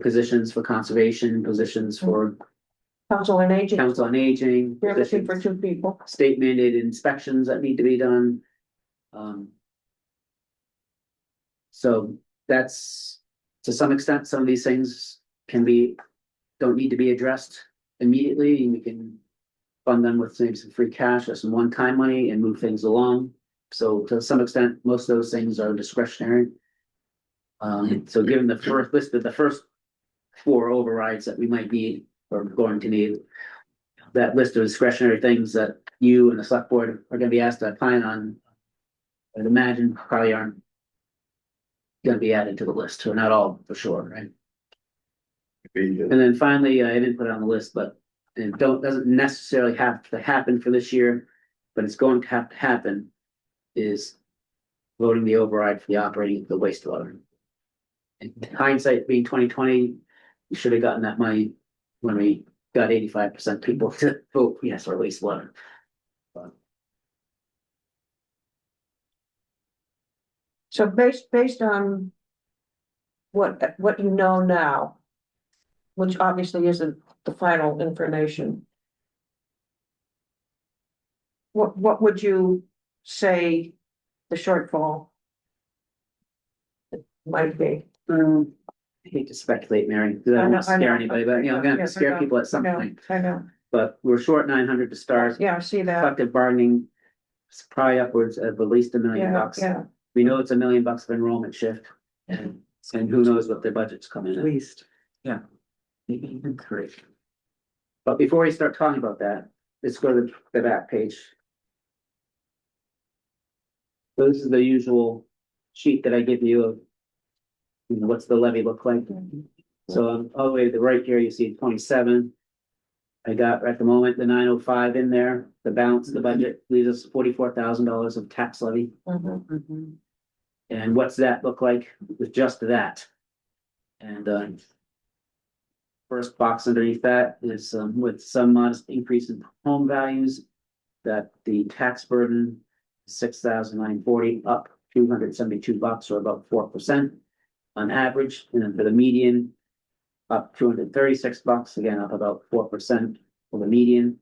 B: positions for conservation, positions for
A: Council on Aging,
B: council on aging,
A: we're looking for
B: positions,
A: 2 people.
B: state mandated inspections that need to be done. So that's, to some extent, some of these things don't need to be addressed immediately, and we can fund them with maybe some free cash or some one-time money and move things along. So to some extent, most of those things are discretionary. So given the first list of the first 4 overrides that we might need or going to need, that list of discretionary things that you and the select board are gonna be asked to opine on, I'd imagine probably aren't gonna be added to the list, or not all for sure, right? And then finally, I didn't put it on the list, but it doesn't necessarily have to happen for this year, but it's going to have to happen, is voting the override for the operating of the wastewater. In hindsight being 2020, we should have gotten that money when we got 85% people to vote yes or wastewater.
A: So based on what you know now, which obviously isn't the final information. What would you say the shortfall might be?
B: I hate to speculate, Mary, because I don't want to
A: I know.
B: scare anybody, but I'm gonna have to
A: Yes, I
B: scare
A: know.
B: people at some
A: I know,
B: point.
A: I know,
B: But we're short 900 to start.
A: yeah, I see that,
B: Collective bargaining It's probably upwards of at least $1 million.
A: Yeah.
B: We know it's $1 million of enrollment shift, and who knows what their budget's coming
F: At
B: in,
F: least.
B: maybe even 3. But before we start talking about that, let's go to the back page. So this is the usual sheet that I give you of, what's the levy look like? So all the way to the right here, you see 27. I got at the moment the 905 in there, the balance of the budget leaves us $44,000 of tax levy.
A: Mhm.
B: And what's that look like with just that? And first box underneath that is with some modest increase in home values, that the tax burden $6,940, up $272, or about 4% on average. And then for the median, up $236, again up about 4% for the median.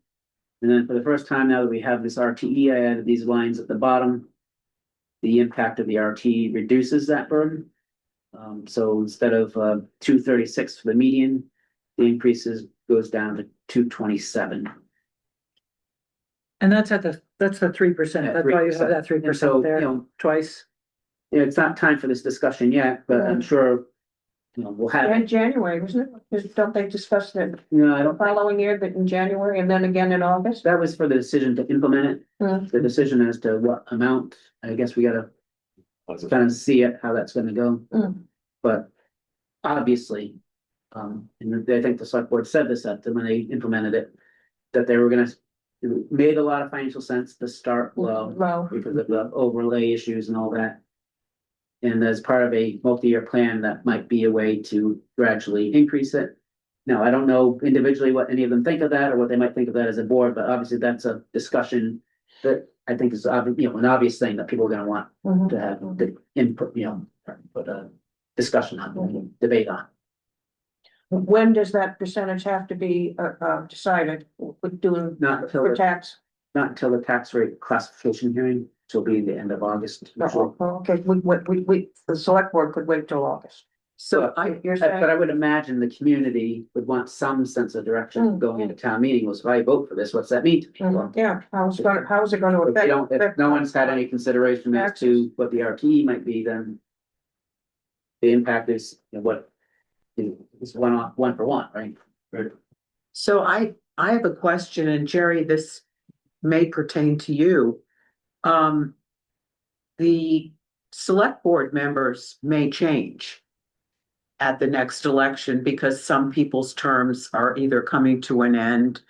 B: And then for the first time now that we have this RTE, I added these lines at the bottom. The impact of the RTE reduces that burden. So instead of 236 for the median, the increases goes down to 227.
G: And that's the 3%.
B: Yeah,
G: That's why you
B: 3%.
G: have that
B: And so,
G: 3% there twice.
B: It's not time for this discussion yet, but I'm sure, we'll have
A: In
B: it.
A: January, wasn't it? Don't they discuss it
B: No, I
A: the
B: don't,
A: following year, but in January and then again in August?
B: that was for the decision to implement it.
A: Hmm.
B: The decision as to what amount, I guess we gotta kind of see it, how that's gonna go.
A: Mm.
B: But obviously, and I think the select board said this at when they implemented it, that they were gonna, it made a lot of financial sense to start low
A: Well,
B: because of the overlay issues and all that. And as part of a multi-year plan, that might be a way to gradually increase it. Now, I don't know individually what any of them think of that or what they might think of that as a board, but obviously that's a discussion that I think is an obvious thing that people are gonna want
A: mhm.
B: to have the input, put a discussion on, debate on.
A: When does that percentage have to be decided? With doing
B: Not until,
A: for tax?
B: not until the tax rate classification hearing, which will be the end of August.
A: No, okay, the select board could wait till August.
F: So
A: You're
B: But
A: saying,
B: I would imagine the community would want some sense of direction going into town meeting. Was, if I vote for this, what's that mean to me? Well,
A: yeah, how is it gonna
B: if
A: affect?
B: you don't, if no one's had any consideration as to what the RTE might be, then the impact is, what is one for one, right?
F: So I have a question, and Jerry, this may pertain to you. The select board members may change at the next election because some people's terms are either coming to an end.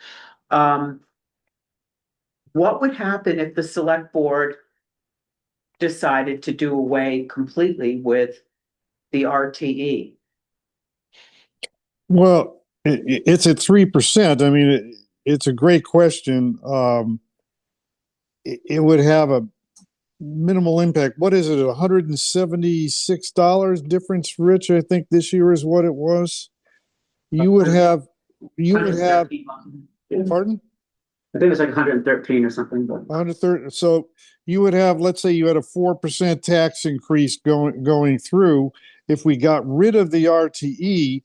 F: What would happen if the select board decided to do away completely with the RTE?
J: Well, it's at 3%. I mean, it's a great question. It would have a minimal impact. What is it, $176 difference, Rich? I think this year is what it was. You would have, pardon?
B: I think it's like 113 or something, but
J: 130. So you would have, let's say you had a 4% tax increase going through. If we got rid of the RTE,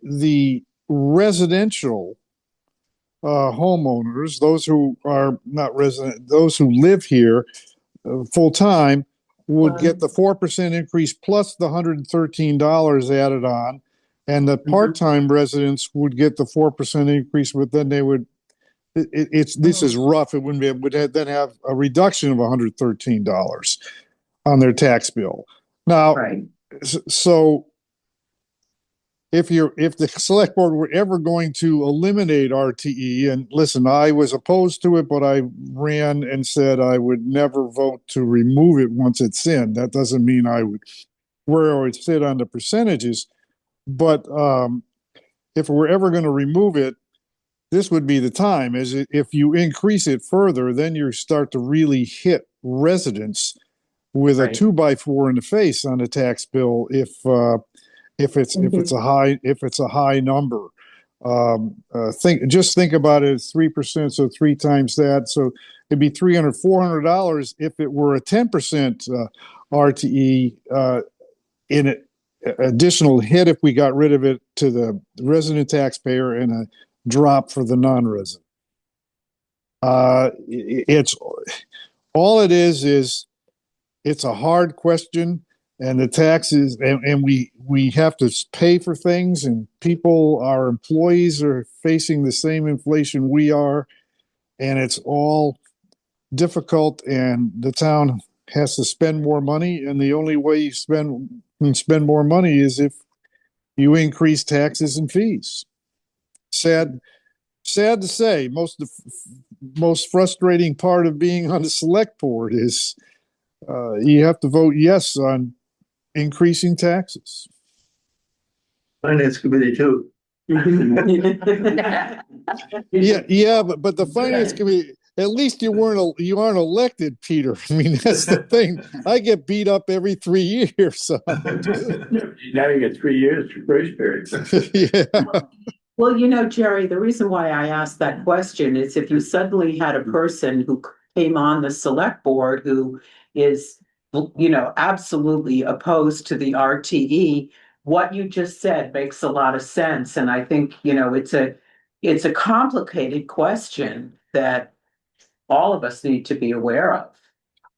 J: the residential homeowners, those who are not resident, those who live here full time, would get the 4% increase plus the $113 added on, and the part-time residents would get the 4% increase, but then they would. This is rough. It wouldn't be. It would then have a reduction of $113 on their tax bill. Now,
F: Right.
J: so if the select board were ever going to eliminate RTE, and listen, I was opposed to it, but I ran and said I would never vote to remove it once it's in. That doesn't mean where I would sit on the percentages, but if we're ever going to remove it, this would be the time. If you increase it further, then you start to really hit residents with a 2x4 in the face on the tax bill. If it's a high number, think about it as 3%, so 3 times that, so it'd be $300-400 if it were a 10% RTE in it. Additional hit if we got rid of it to the resident taxpayer, and a drop for the non-resident. It's, all it is it's a hard question, and the taxes, and we have to pay for things, and people, our employees are facing the same inflation we are, and it's all difficult, and the town has to spend more money, and the only way you can spend more money is if you increase taxes and fees. Sad to say, most frustrating part of being on the select board is you have to vote yes on increasing taxes.
E: Finance committee too.
J: Yeah, but the finance committee, at least you aren't elected, Peter. I mean, that's the thing. I get beat up every 3 years. So.
D: Now you get 3 years for grace period.
J: Yeah.
F: Well, you know, Jerry, the reason why I asked that question is if you suddenly had a person who came on the select board who is, you know, absolutely opposed to the RTE, what you just said makes a lot of sense. And I think, you know, it's a complicated question that all of us need to be aware of.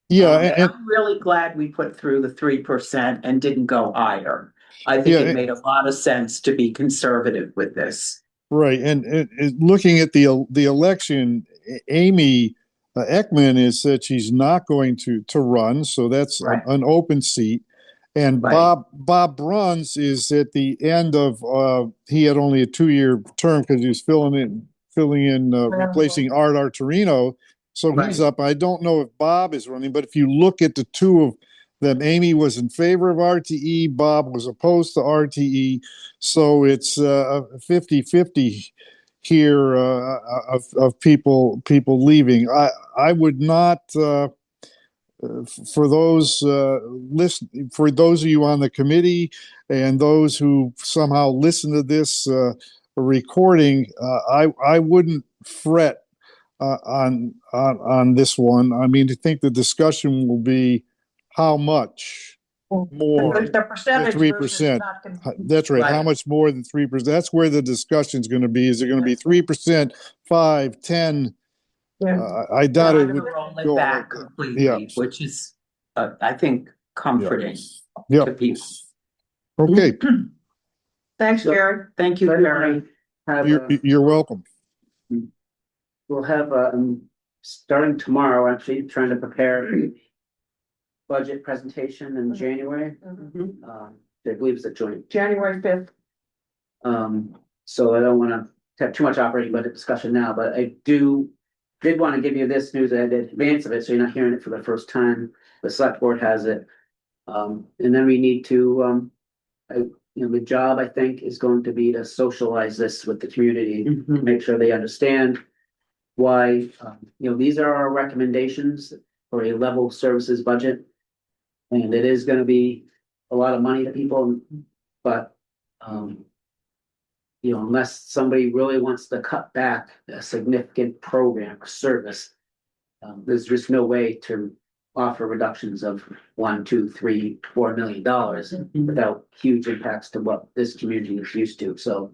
J: Yeah,
F: And I'm really glad we put through the 3% and didn't go higher. I think it made a lot of sense to be conservative with this.
J: right. And looking at the election, Amy Ekman has said she's not going to run, so that's
F: Right.
J: an open seat. And
F: Right.
J: Bob Bruns is at the end of he had only a 2-year term because he was filling in replacing Art Arturino. So he's up. I don't know if Bob is running, but if you look at the two of them, Amy was in favor of RTE, Bob was opposed to RTE. So it's 50-50 here of people leaving. I would not for those for those of you on the committee and those who somehow listen to this recording, I wouldn't fret on this one. I mean, I think the discussion will be how much more
A: The percentage.
J: than 3%. That's right. How much more than 3%? That's where the discussion is going to be. Is it going to be 3%, 5, 10?
A: Yeah.
J: I doubt it
F: We're
J: would
F: gonna roll it
J: go
F: back
J: like that.
F: completely,
J: Yeah.
F: which is, I think, comforting
J: Yeah.
F: to people.
J: Okay.
A: Thanks, Jerry.
F: Thank you, Jerry.
J: You're welcome.
B: We'll have, starting tomorrow, actually trying to prepare budget presentation in January. I believe it's a joint.
A: January 5th.
B: So I don't wanna have too much operating budget discussion now, but I did wanna give you this news in advance of it, so you're not hearing it for the first time. The select board has it. And then we need to, the job, I think, is going to be to socialize this with the community, make sure they understand why, these are our recommendations for a level services budget. And it is gonna be a lot of money to people, but, unless somebody really wants to cut back a significant program or service, there's just no way to offer reductions of $1, $2, $3, $4 million without huge impacts to what this community is used to. So,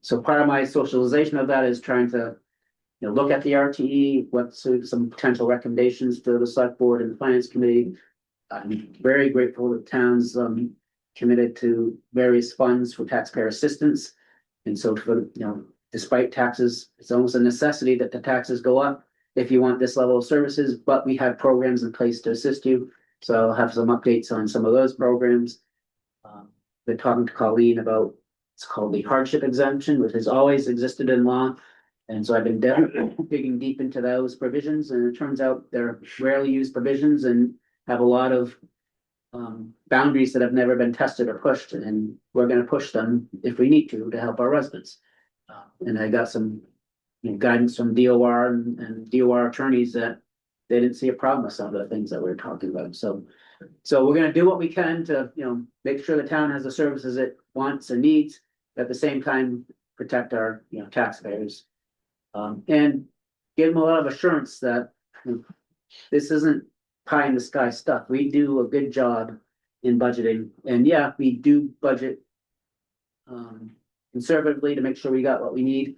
B: so part of my socialization of that is trying to, look at the RTE, what's some potential recommendations to the select board and the finance committee. I'm very grateful that towns committed to various funds for taxpayer assistance. And so for, despite taxes, it's almost a necessity that the taxes go up if you want this level of services, but we have programs in place to assist you. So I'll have some updates on some of those programs. Been talking to Colleen about, it's called the hardship exemption, which has always existed in law. And so I've been digging deep into those provisions, and it turns out they're rarely used provisions and have a lot of boundaries that have never been tested or pushed, and we're gonna push them if we need to help our residents. And I got some guidance from DOR and DOR attorneys that they didn't see a problem with some of the things that we were talking about. So we're gonna do what we can to, make sure the town has the services it wants and needs, at the same time, protect our, taxpayers. And give them a lot of assurance that this isn't pie in the sky stuff. We do a good job in budgeting, and yeah, we do budget conservatively to make sure we got what we need.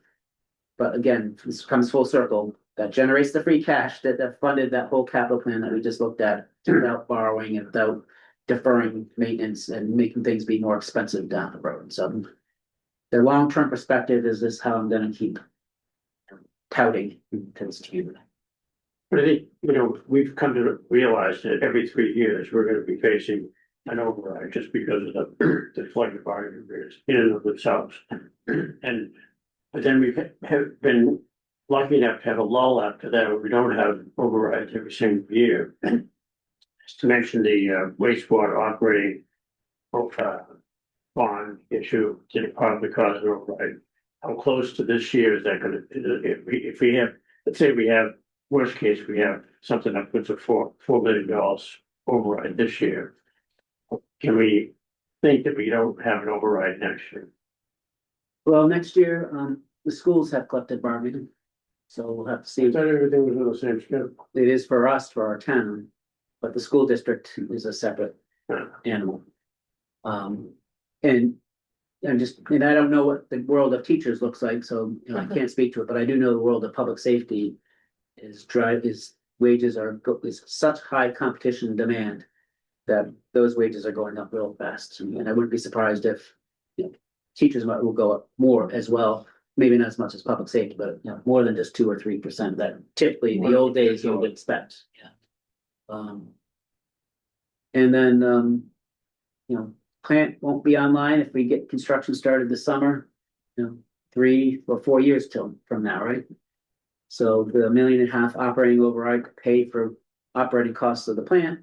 B: But again, this comes full circle. that generates the free cash that funded that whole capital plan that we just looked at without borrowing and without deferring maintenance and making things be more expensive down the road. So the long-term perspective is this how I'm gonna keep touting to this community.
D: But I think, we've come to realize that every 3 years, we're gonna be facing an override just because of the flood environment is in and of themselves. But then we have been lucky enough to have a lull after that, where we don't have overrides every single year. Just to mention the wastewater operating bond issue, did it probably cause an override? How close to this year is that gonna, if we have, let's say we have, worst case, we have something upwards of $4 million override this year. Can we think that we don't have an override next year?
B: Well, next year, the schools have collective bargaining. So we'll have to see.
D: I thought everything was on the same schedule.
B: It is for us, for our town, but the school district is a separate animal. And I don't know what the world of teachers looks like, so I can't speak to it, but I do know the world of public safety is wages is such high competition and demand that those wages are going up real fast. And I wouldn't be surprised if teachers will go up more as well. Maybe not as much as public safety, but more than just 2 or 3% that typically in the old days you would expect. And then, plant won't be online if we get construction started this summer, 3 or 4 years from now, right? So the $1.5 million operating override could pay for operating costs of the plant.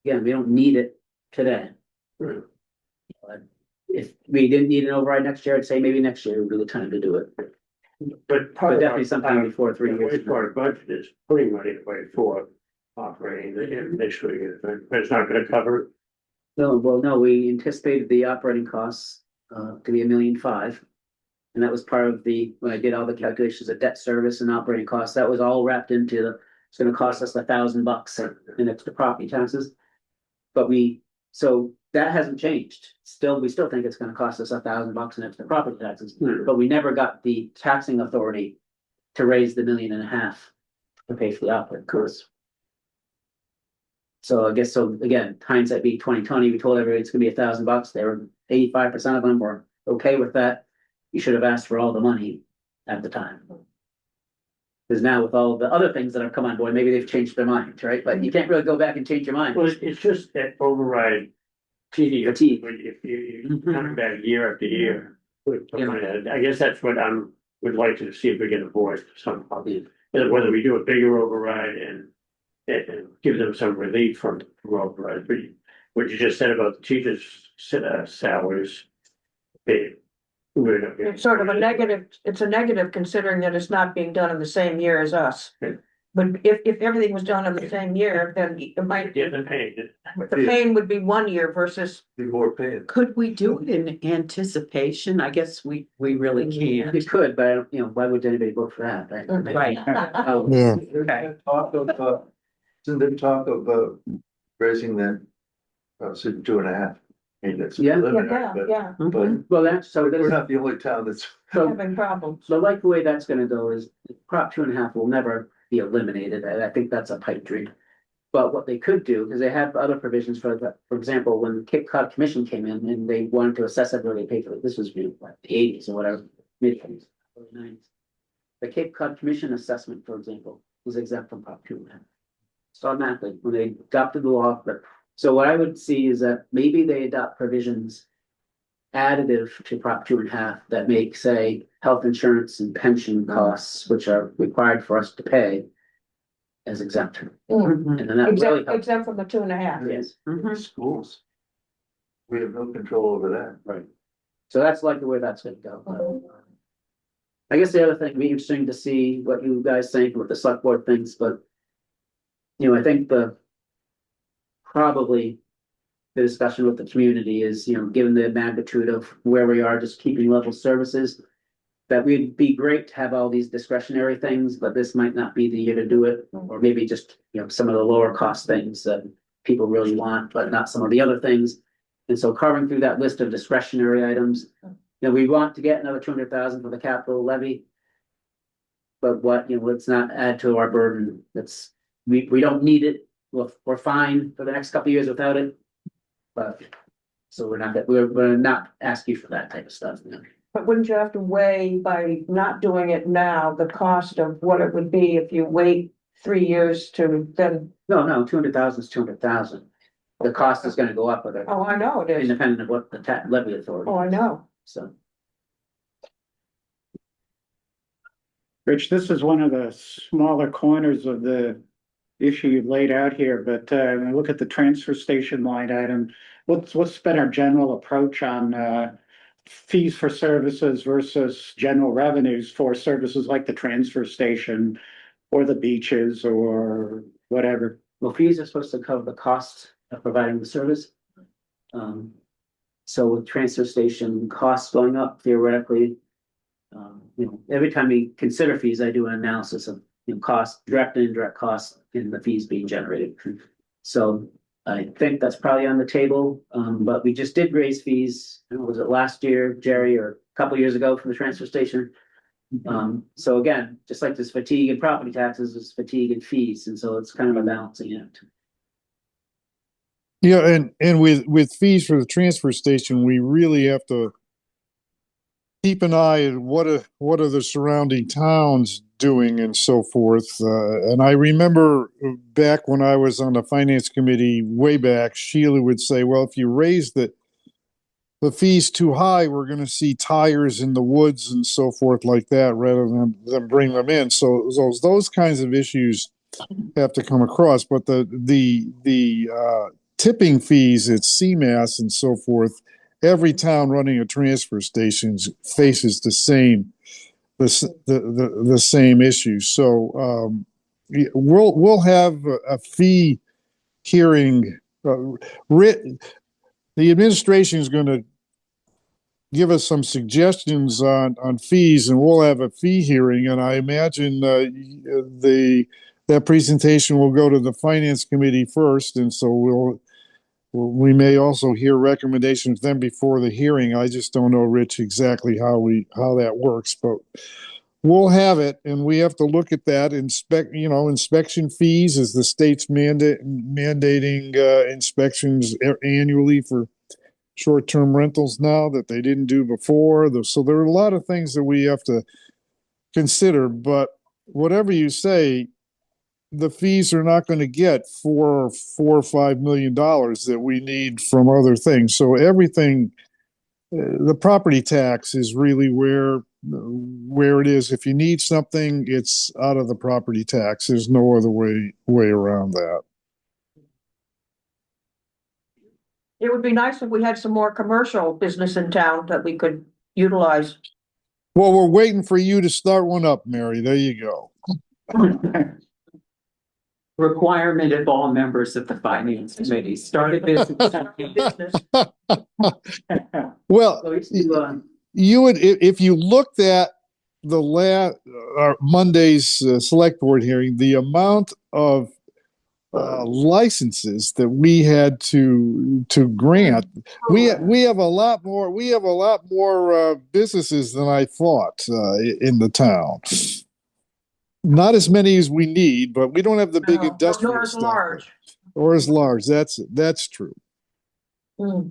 B: Again, we don't need it today.
D: Right.
B: If we didn't need an override next year, I'd say maybe next year would be the time to do it.
D: But
B: definitely sometime before 3 years.
D: Part of budget is putting money away for operating initially, but it's not gonna cover it.
B: No, well, no, we anticipated the operating costs to be $1.5 million. And that was part of when I did all the calculations of debt service and operating costs, that was all wrapped into it's gonna cost us $1,000 in extra property taxes. So that hasn't changed. We still think it's gonna cost us $1,000 in extra property taxes, but we never got the taxing authority to raise the $1.5 million to pay for the operating costs. So I guess, again, hindsight being 2020, we told everybody it's gonna be $1,000. They were 85% of them were okay with that. You should have asked for all the money at the time. Because now with all the other things that have come on board, maybe they've changed their minds, right? But you can't really go back and change your mind.
D: Well, it's just that override TD.
B: Fatigue.
D: If you come back year after year. I guess that's what would like to see if we can avoid somehow. Whether we do a bigger override and give them some relief from override. But what you just said about the teachers' salaries.
A: It's sort of a negative, it's a negative considering that it's not being done in the same year as us.
D: Okay.
A: But if everything was done in the same year, then it might,
D: Yeah, they're paying it.
A: the pain would be 1 year versus.
E: Be more paying.
F: Could we do it in anticipation? I guess we really can't.
B: You could, but I don't, why would anybody vote for that, right?
F: Right.
C: Yeah.
F: Okay.
E: Isn't there talk of raising that, to 2.5? I mean, that's
B: Yeah.
E: preliminary,
A: Yeah,
E: but
B: Well, we're
E: we're not the only town that's.
A: having problems.
B: So like the way that's gonna go is Prop 2.5 will never be eliminated. I think that's a pipe dream. But what they could do, because they have other provisions for example, when the Cape Cod Commission came in and they wanted to assess everybody paid for it, this was like the 80s or whatever, mid-80s, early 90s. The Cape Cod Commission assessment, for example, was exempt from Prop 2.5. So automatically, when they adopted the law, so what I would see is that maybe they adopt provisions additive to Prop 2.5 that make, say, health insurance and pension costs, which are required for us to pay, as exempt. And then that really helps.
A: Exempt from the 2.5.
B: Yes,
E: Schools. We have no control over that.
B: right. So that's like the way that's gonna go. I guess the other thing, it'd be interesting to see what you guys think, what the select board thinks, but I think probably the discussion with the community is, given the magnitude of where we are, just keeping level services, that would be great to have all these discretionary things, but this might not be the year to do it. Or maybe just, some of the lower cost things that people really want, but not some of the other things. And so carving through that list of discretionary items, we want to get another 200,000 for the capital levy. But what, let's not add to our burden. We don't need it. We're fine for the next couple of years without it. But, so we're not asking for that type of stuff.
A: But wouldn't you have to weigh by not doing it now, the cost of what it would be if you wait 3 years to then,
B: No, 200,000 is 200,000. The cost is gonna go up with it,
A: oh, I know it is.
B: independent of what the levy authority.
A: Oh, I know.
B: So,
I: Rich, this is one of the smaller corners of the issue you've laid out here, but when I look at the transfer station line item, what's been our general approach on fees for services versus general revenues for services like the transfer station or the beaches or whatever?
B: well, fees are supposed to cover the cost of providing the service. So with transfer station costs going up theoretically, every time we consider fees, I do an analysis of, cost, direct and indirect costs and the fees being generated. So I think that's probably on the table, but we just did raise fees, was it last year, Jerry, or a couple years ago for the transfer station? So again, just like this fatigue and property taxes, is fatigue and fees, and so it's kind of a balancing act.
J: Yeah, and with fees for the transfer station, we really have to keep an eye at what are the surrounding towns doing and so forth. And I remember back when I was on the finance committee way back, Sheila would say, well, if you raise the fees too high, we're going to see tires in the woods and so forth like that rather than bring them in. So those kinds of issues have to come across. But the tipping fees at CMAS and so forth, every town running a transfer station faces the same issue. So we'll have a fee hearing. The administration is going to give us some suggestions on fees, and we'll have a fee hearing. And I imagine that presentation will go to the finance committee first, and so we may also hear recommendations then before the hearing. I just don't know, Rich, exactly how that works, but we'll have it, and we have to look at that. Inspection fees, as the state's mandating inspections annually for short-term rentals now that they didn't do before. So there are a lot of things that we have to consider, but whatever you say, the fees are not going to get $4 or $5 million that we need from other things. So everything, the property tax is really where it is. If you need something, it's out of the property tax. There's no other way around that.
A: It would be nice if we had some more commercial business in town that we could utilize.
J: Well, we're waiting for you to start one up, Mary. There you go.
F: Requirement of all members of the finance committee, start a business.
J: Well,
B: So we used to,
J: you would, if you looked at the Monday's select board hearing, the amount of licenses that we had to grant, we have a lot more businesses than I thought in the town. Not as many as we need, but we don't have the big
A: No,
J: industrial
A: nor as
J: stuff.
A: large.
J: Or as large. That's true.
A: Hmm.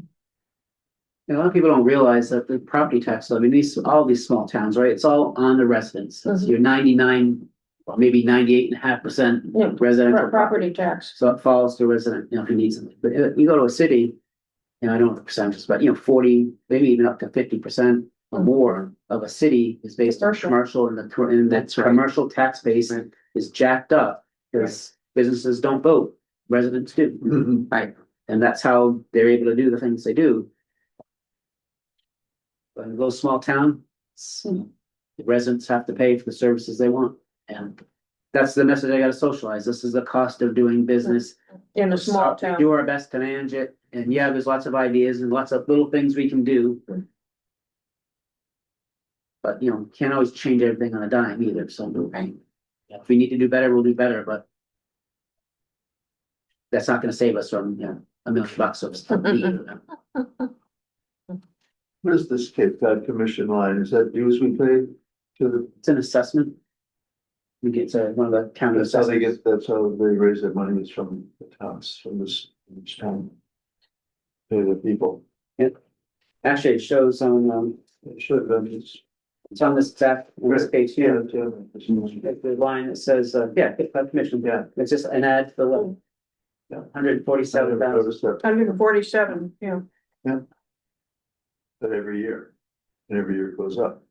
B: a lot of people don't realize that the property tax levy, all these small towns, right, it's all on the residents. It's your 99, or maybe 98.5%
A: Yeah,
B: residential
A: Property tax.
B: So it falls to resident, if he needs something. But you go to a city, I don't know the percentages, but 40, maybe even up to 50% or more of a city is based on commercial, and that commercial tax base is jacked up because businesses don't vote, residents do. Right, and that's how they're able to do the things they do. But in those small towns, the residents have to pay for the services they want, and that's the message I gotta socialize. This is the cost of doing business.
A: In a small
B: We
A: town.
B: do our best to manage it, and there's lots of ideas and lots of little things we can do. But, can't always change everything on a dime either, so. Right. If we need to do better, we'll do better, but that's not gonna save us from, $1 million of stuff.
E: What is this Cape Cod Commission line? Is that dues we pay to
B: It's an assessment. we get to one of the county
E: That's how they
B: assessments.
E: get, that's how they raise their money is from the towns, from this town. Pay the people.
B: Actually, it shows on,
E: It should have been,
B: it's on this back, on this page here.
E: yeah.
B: The line that says, commission,
E: Yeah.
B: it's just an ad for the
E: Yeah.
B: 147,000.
A: Hundred and forty-seven, yeah.
E: But every year, and every year it goes up.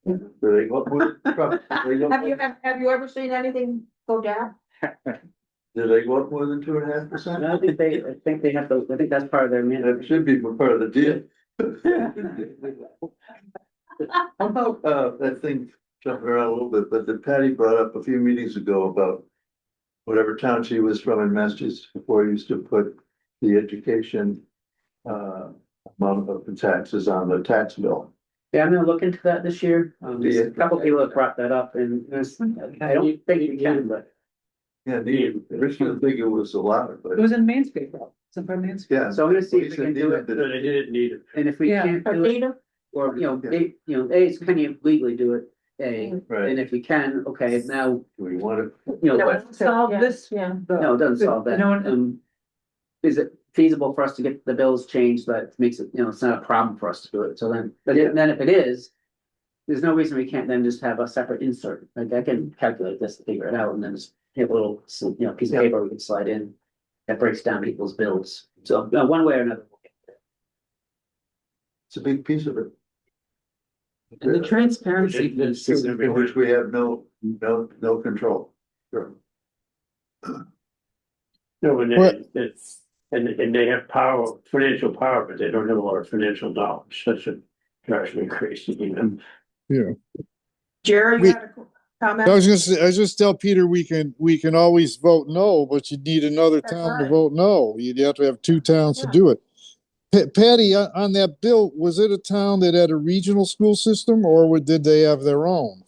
E: Do they go up with, they go-
A: Have you ever seen anything go down?
E: do they go up more than 2.5%?
B: I think they have to, I think that's part of their
E: That
B: mandate.
E: should be part of the deal. How about, that thing jumping around a little bit, but that Patty brought up a few meetings ago about whatever town she was from in Massachusetts before used to put the education amount of the taxes on the tax bill.
B: Yeah, I'm gonna look into that this year. There's a couple people have brought that up and I don't think we can, but
E: Yeah, the original figure was a lot, but
G: It was in Mansfield, though. It's in Mansfield.
E: yeah.
B: so I'm gonna see
E: Well,
B: if
E: he
B: we can
E: said
B: do
E: Nina
B: it.
E: did
D: So they didn't need it.
B: And if we
G: Yeah.
B: can't do it,
A: Anita?
B: or,
E: Yeah.
B: it's can you legally do it? And
E: Right,
B: if we can, okay, now,
E: do we want to,
B: what,
G: Solve this.
A: Yeah.
B: no, it doesn't solve that.
G: No,
B: Is it feasible for us to get the bills changed that makes it, it's not a problem for us to do it, so then, then if it is. There's no reason we can't then just have a separate insert, like I can calculate this to figure it out and then just have a little, piece of paper we can slide in. That breaks down people's bills, so, one way or another.
E: it's a big piece of it.
F: And the transparency
D: It- it's-
F: piece is
E: In which we have no control. Sure.
D: No, and
J: Well-
D: it's, and they have power, financial power, but they don't have a lot of financial knowledge, that's what drives me crazy,
A: Jerry,
J: We-
A: you had a comment?
J: I was just tell Peter, we can always vote no, but you need another
A: That's
J: town to
A: right.
J: vote no. You'd have to have two towns to
A: Yeah.
J: do it. Patty, on that bill, was it a town that had a regional school system or did they have their own?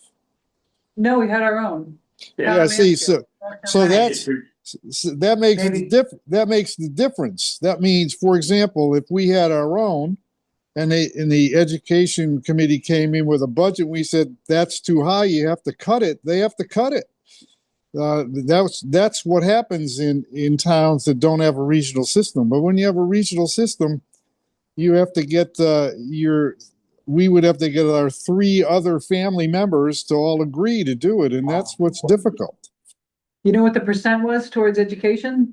G: No, we had our own.
J: Yeah, see, so that's, that makes
G: Maybe.
J: that makes the difference. That means, for example, if we had our own and the education committee came in with a budget, we said, that's too high, you have to cut it, they have to cut it. That's what happens in towns that don't have a regional system. But when you have a regional system, you have to get we would have to get our 3 other family members to all agree to do it, and that's what's difficult.
G: You know what the percent was towards education?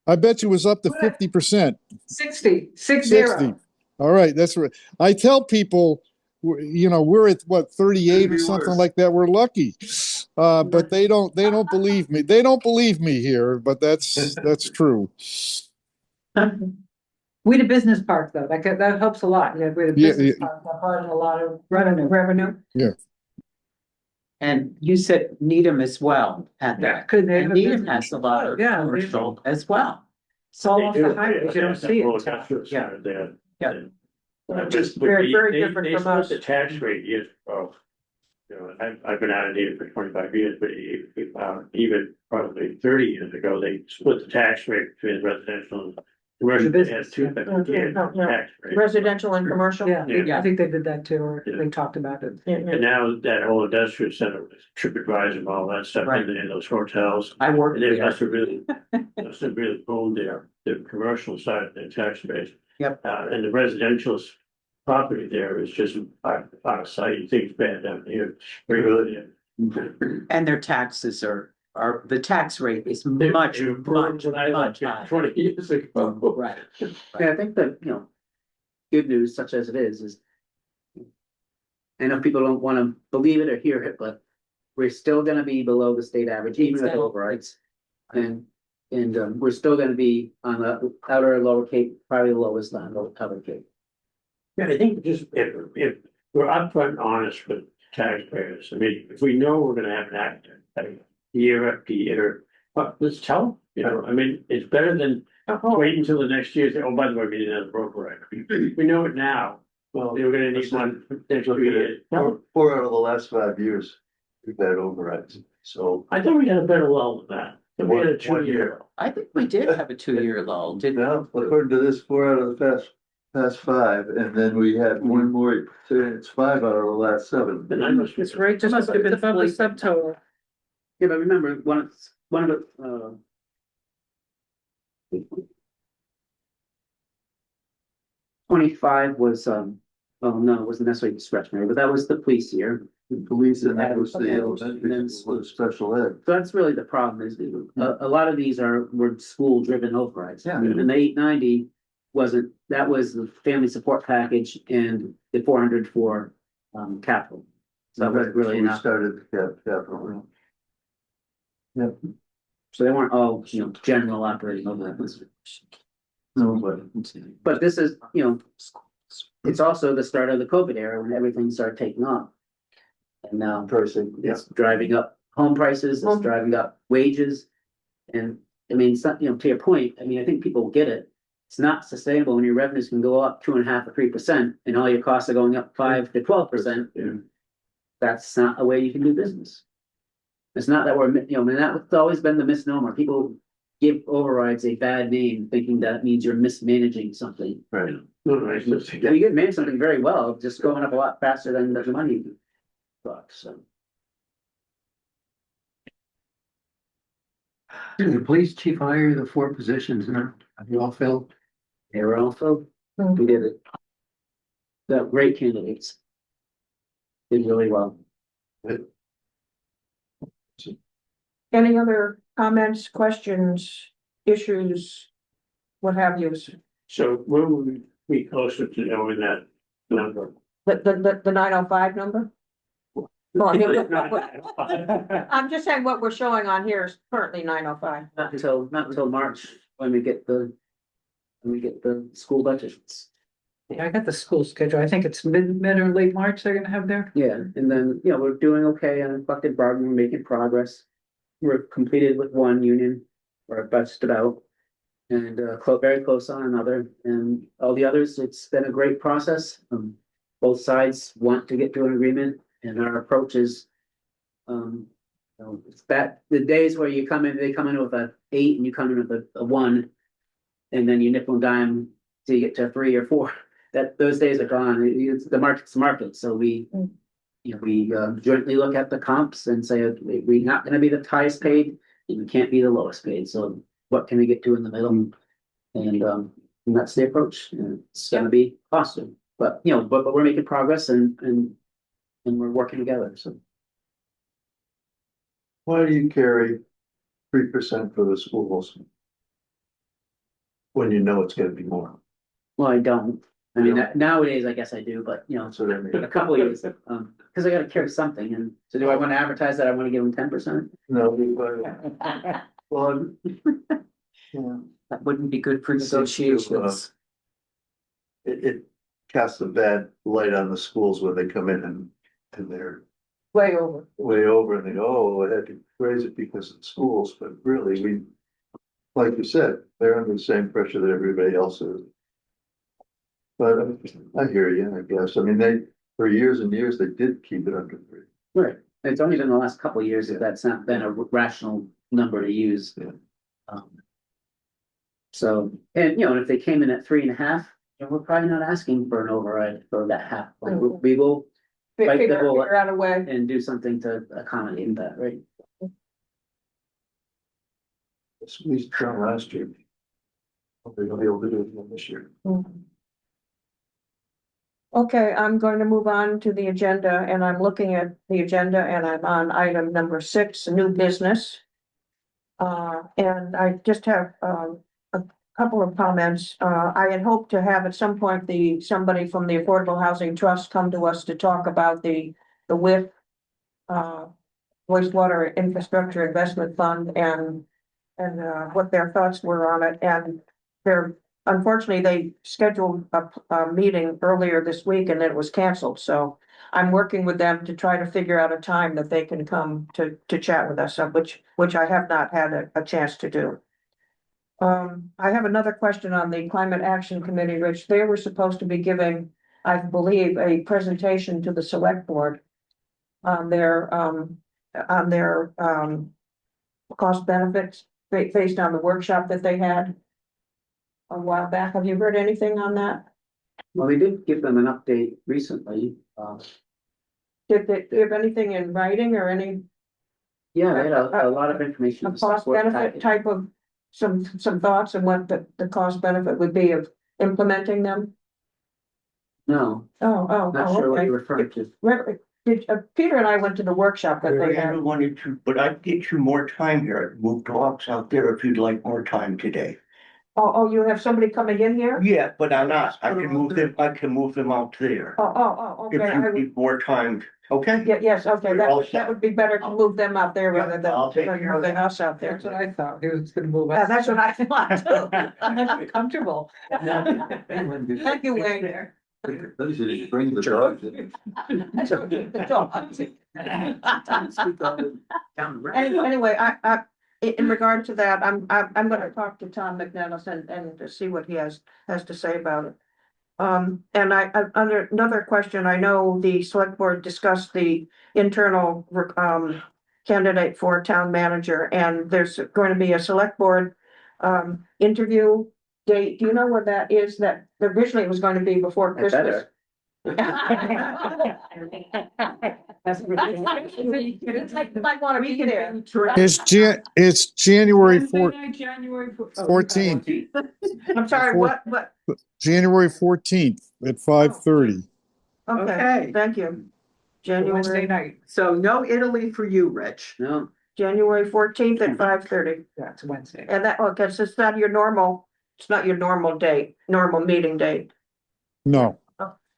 J: I bet you it was up to 50%.
G: 60.
J: 60. All right, that's right. I tell people, we're at what, 38 or
E: Could be
J: something
E: worse.
J: like that. We're lucky. But they don't believe me. They don't believe me here, but that's true.
G: We had a business park though, that helps a lot. We had a
J: Yeah,
G: business
J: yeah.
G: park, that brought in a lot of revenue.
F: And you said Needham as well had that.
G: Could they
F: And
G: have a
F: Needham
G: business?
F: has a lot of
G: Yeah,
F: commercial as well.
G: It's all off the highway, you don't see it.
F: Yeah.
D: Yeah.
A: Just very, very different from us.
D: The tax rate years ago. I've been out of Needham for 25 years, but even probably 30 years ago, they split the tax rate between residential and commercial. They had two different tax rates.
A: Residential and commercial?
G: Yeah,
D: Yeah.
G: I think they did that too, or
D: Yeah.
G: they talked about it.
D: And now that whole industrial center, with TripAdvisor and all that stuff
F: Right.
D: in those hotels.
F: I worked
D: And they
F: there.
D: must have really owned the commercial side of their tax base.
F: Yep.
D: And the residential property there is just out of sight. You think it's bad down here. Really.
F: And their taxes are, the tax rate is
D: They-
F: much,
D: they were
F: much,
D: when I
F: much
D: left
F: higher.
D: 20 years ago.
F: Right.
B: Yeah, I think that, good news such as it is. I know people don't wanna believe it or hear it, but we're still gonna be below the state average, even with
F: Exactly.
B: overrides. And we're still gonna be on the outer lower Cape, probably the lowest on the outer Cape.
D: Yeah, I think just if we're upfront and honest with taxpayers, I mean, if we know we're gonna have an accident, year after year, let's tell them, I mean, it's better than wait until the next year, say, oh, by the way, we didn't have a broker record. We know it now,
E: Well,
D: they were gonna need one next
E: look at
D: year.
E: it. 4 out of the last 5 years, we've had overrides, so.
D: I thought we had a better lull than that. I thought we had a
E: 1
D: 2 year.
E: year.
F: I think we did have a 2-year lull, didn't we?
E: Now, according to this, 4 out of the past 5, and then we had one more, so it's 5 out of the last 7.
D: Then I must be.
A: It's right, just
G: Must have been
A: above the
G: above the subtotal.
B: Yeah, but remember, one of the, 25 was, well, no, it wasn't necessarily discretionary, but that was the police year.
E: The police and that was the
B: Okay.
E: elementary,
B: And then
E: school, special ed.
B: So that's really the problem is, a lot of these were school driven overrides.
E: Yeah.
B: And the 890 wasn't, that was the family support package and the 400 for, capital. So that wasn't really
E: We
B: enough.
E: started the capital.
B: So they weren't all, general operating overrides.
E: No,
B: But this is, it's also the start of the COVID era when everything started taking off. And now
E: pricing, yeah.
B: it's driving up home prices, it's driving up wages. And I mean, it's not, to your point, I mean, I think people get it. It's not sustainable when your revenues can go up 2.5 or 3% and all your costs are going up 5 to 12%.
E: Yeah.
B: That's not a way you can do business. It's not that we're, I mean, that's always been the misnomer. People give overrides a bad name, thinking that means you're mismanaging something.
E: Right.
B: You get manage something very well, just going up a lot faster than the money. So.
H: Did the police chief hire the 4 positions now? Have you all filled?
B: They were also, we did it. They're great candidates. Did really well.
A: Any other comments, questions, issues? What have you?
D: So when will we be closer to knowing that number?
A: The 905 number? Well, I mean, I'm just saying what we're showing on here is currently 905.
B: Not until March, when we get the school budgets.
G: Yeah, I got the school schedule. I think it's mid or late March they're gonna have there.
B: Yeah, and then, we're doing okay on collective bargaining, we're making progress. We're completed with one union, or just about. And very close on another, and all the others, it's been a great process. Both sides want to get to an agreement, and our approach is. It's that the days where they come in with a 8 and you come in with a 1. And then you nickel and dime till you get to 3 or 4. Those days are gone. It's the market's the market, so we. We jointly look at the comps and say, we're not gonna be the highest paid, and we can't be the lowest paid, so what can we get to in the middle? And that's the approach, and it's gonna be costly, but we're making progress and we're working together, so.
E: Why do you carry 3% for the schools? When you know it's gonna be more.
B: Well, I don't, I mean, nowadays, I guess I do, but
E: That's what I mean.
B: a couple of years, because I gotta carry something, and so do I wanna advertise that I wanna give them 10%?
E: No, well, yeah,
F: That wouldn't be good for
E: It does too,
F: negotiations.
E: it casts a bad light on the schools when they come in and they're
A: Way over.
E: way over and they go, oh, I had to raise it because of schools, but really, like you said, they're under the same pressure that everybody else is. But I hear you, I guess. I mean, for years and years, they did keep it under 3.
B: Right, it's only been the last couple of years that that's not been a rational number to use.
E: Yeah.
B: So, and if they came in at 3.5, we're probably not asking for an override for that half. Like, we will Bite the bullet.
A: Figure out a way.
B: and do something to accommodate that, right?
E: We tried last year. Hope they're gonna be able to do it again this year.
A: Okay, I'm going to move on to the agenda, and I'm looking at the agenda and I'm on item number 6, new business. And I just have a couple of comments. I had hoped to have at some point somebody from the Affordable Housing Trust come to us to talk about the WIF wastewater infrastructure investment fund and what their thoughts were on it. And unfortunately, they scheduled a meeting earlier this week and then it was canceled. So I'm working with them to try to figure out a time that they can come to chat with us, which I have not had a chance to do. I have another question on the Climate Action Committee, Rich. They were supposed to be giving, I believe, a presentation to the select board on their cost benefits based on the workshop that they had a while back. Have you heard anything on that?
B: Well, we did give them an update recently.
A: Did they give anything in writing or any?
B: Yeah, they had a lot of information.
A: A
B: in the
A: cost
B: support
A: benefit
B: package.
A: type of, some thoughts on what the cost benefit would be of implementing them?
B: No,
A: Oh,
B: not sure what
A: okay.
B: you're referring to.
A: Right, Peter and I went to the workshop that they had.
K: wanted to, but I'd get you more time here. Move dogs out there if you'd like more time today.
A: Oh, you have somebody coming in here?
K: Yeah, but I'm not. I can move them out there.
A: Oh,
K: If
A: okay. I
K: you
A: would-
K: need more time, okay?
A: Yeah, yes, okay,
K: You're
A: that
K: all
A: would,
K: set.
A: that would be better to move them out there rather than,
K: I'll take
A: than
K: care of
A: moving
K: that.
A: us out there.
G: That's what I thought, he was gonna move
A: Yeah,
G: us.
A: that's what I thought.
G: I'm comfortable.
A: Thank you, Wayne.
E: Those are the bring the dogs in.
A: Anyway, in regard to that, I'm gonna talk to Tom McNellis and to see what he has to say about it. And under another question, I know the select board discussed the internal, candidate for town manager, and there's going to be a select board, interview date. Do you know what that is? That originally it was going to be before
B: I
A: Christmas.
B: better.
A: Might wanna be there.
J: It's January
G: January
J: 14th,
A: I'm sorry, what,
J: January 14th at 5:30.
A: okay,
F: Okay.
A: thank you.
G: Wednesday
A: January,
G: night,
F: So no Italy for you, Rich.
B: No,
A: January 14th at 5:30.
G: that's Wednesday.
A: And that, okay, so it's not your normal, it's not your normal date, normal meeting date.
J: No,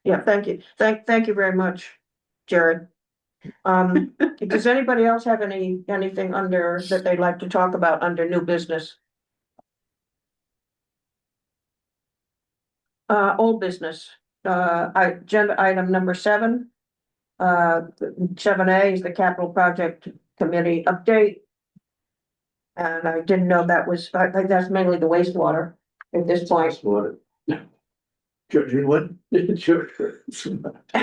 A: Yeah, thank you. Thank you very much, Jared. Does anybody else have anything under that they'd like to talk about under new business? Old business, agenda item number 7. 7A is the capital project committee update. And I didn't know that was, I think that's mainly the wastewater at this point.
E: Judge, what? Sure.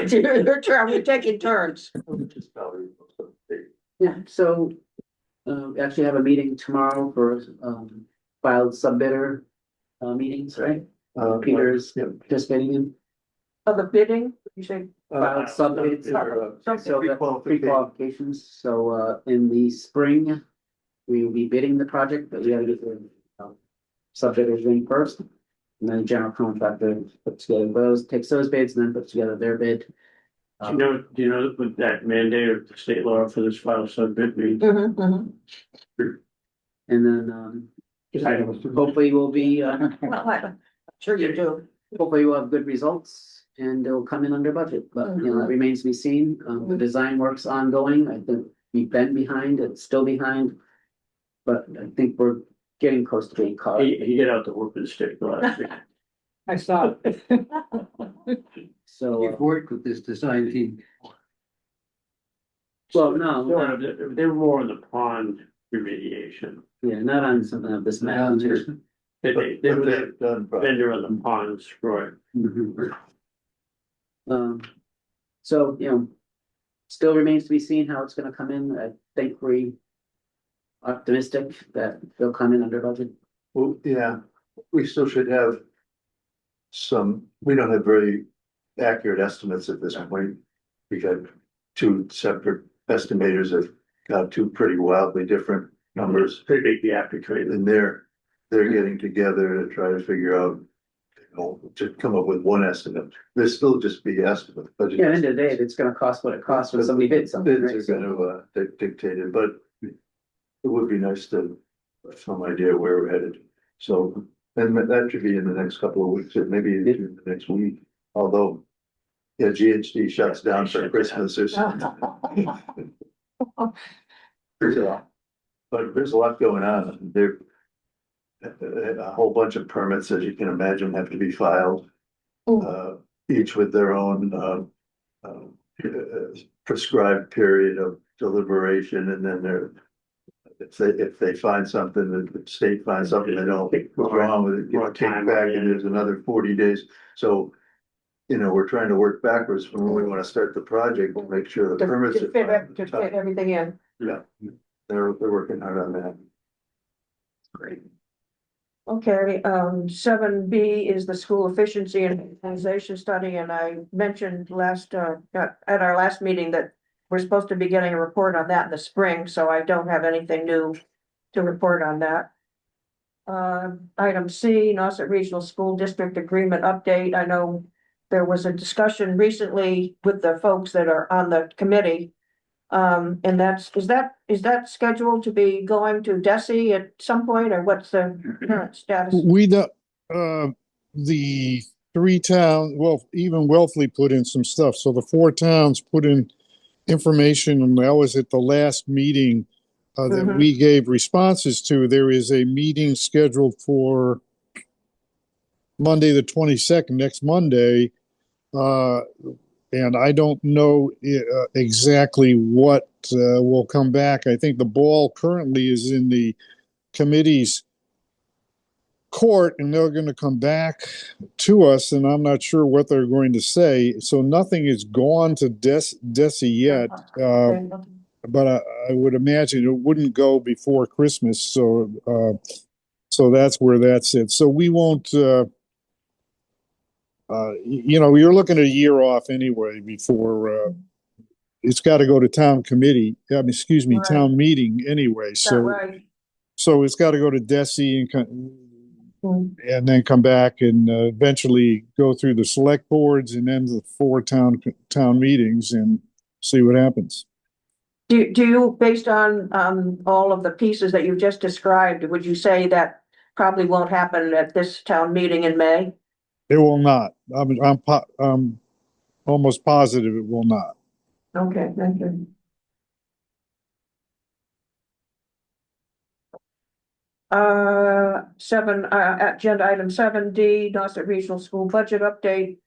A: Your turn, we're taking turns.
B: yeah, so, we actually have a meeting tomorrow for, filed subbidder, meetings, right? Peter's participating in.
A: Of the bidding, you say?
B: Filed subbids. So the
E: Pre-qualification.
B: pre-qualifications, so, in the spring, we will be bidding the project, but we gotta get the, subbidders in first. And then the general contractor puts together those, takes those bids and then puts together their bid.
D: Do you know with that mandate of the state law for this file sub-bid means?
A: Mhm.
B: And then, hopefully we'll be,
A: Well, I'm sure you do.
B: hopefully we'll have good results and it'll come in under budget, but you know, that remains to be seen. The design work's ongoing. I think we've been behind, it's still behind. But I think we're getting close to being caught.
D: He got out the whooping stick last week.
G: I saw it.
B: So,
H: You've worked with this design team.
B: well, no,
D: Sort of, they're more on the pond remediation.
B: yeah, not on something of this magnitude.
D: They were the
E: Done,
D: vendor on the ponds, Troy.
B: So, you know, still remains to be seen how it's gonna come in. I think we optimistic that they'll come in under budget.
E: Well, yeah, we still should have some, we don't have very accurate estimates at this point. We got 2 separate estimators that got 2 pretty wildly different numbers.
D: Pretty big gap between them.
E: And they're getting together to try to figure out, you know, to come up with one estimate. There's still just be estimates, but.
B: Yeah, end of the day, it's gonna cost what it costs when somebody bids something.
E: Bids
B: right?
E: are gonna dictate it, but it would be nice to have some idea where we're headed. So, and that should be in the next couple of weeks, or maybe in the next week, although. Yeah, GHD shuts down for Christmas or something. But there's a lot going on. There. A whole bunch of permits, as you can imagine, have to be filed. Each with their own, prescribed period of deliberation, and then they're. If they find something, the state finds something they don't, what's wrong with it,
D: More
E: get take
D: time,
E: back,
D: yeah.
E: and there's another 40 days. So, you know, we're trying to work backwards from when we wanna start the project, to make sure the permits
A: To
E: are.
A: fit everything in.
E: Yeah, they're working hard on that.
B: Great.
A: Okay, 7B is the school efficiency and organization study, and I mentioned at our last meeting that we're supposed to be getting a report on that in the spring, so I don't have anything new to report on that. Item C, Nauset Regional School District Agreement Update. I know there was a discussion recently with the folks that are on the committee. And is that scheduled to be going to DESI at some point, or what's the current status?
J: We don't, the 3 towns, well, even Wellfleet put in some stuff. So the 4 towns put in information, and that was at the last meeting that
A: Mhm.
J: we gave responses to. There is a meeting scheduled for Monday, the 22nd, next Monday. And I don't know exactly what will come back. I think the ball currently is in the committee's court, and they're going to come back to us, and I'm not sure what they're going to say. So nothing is gone to DESI yet, but I would imagine it wouldn't go before Christmas. So that's where that's it. So we won't. You're looking at a year off anyway before it's got to go to town committee. Excuse me,
A: Right.
J: town meeting anyway.
A: Is that right?
J: So it's got to go to DESI
A: Mm.
J: and then come back and eventually go through the select boards and then the 4 town meetings and see what happens.
A: Do you, based on all of the pieces that you've just described, would you say that probably won't happen at this town meeting in May?
J: It will not. I'm almost positive it will not.
A: Okay, thank you. Agenda item 7D, Nauset Regional School Budget Update.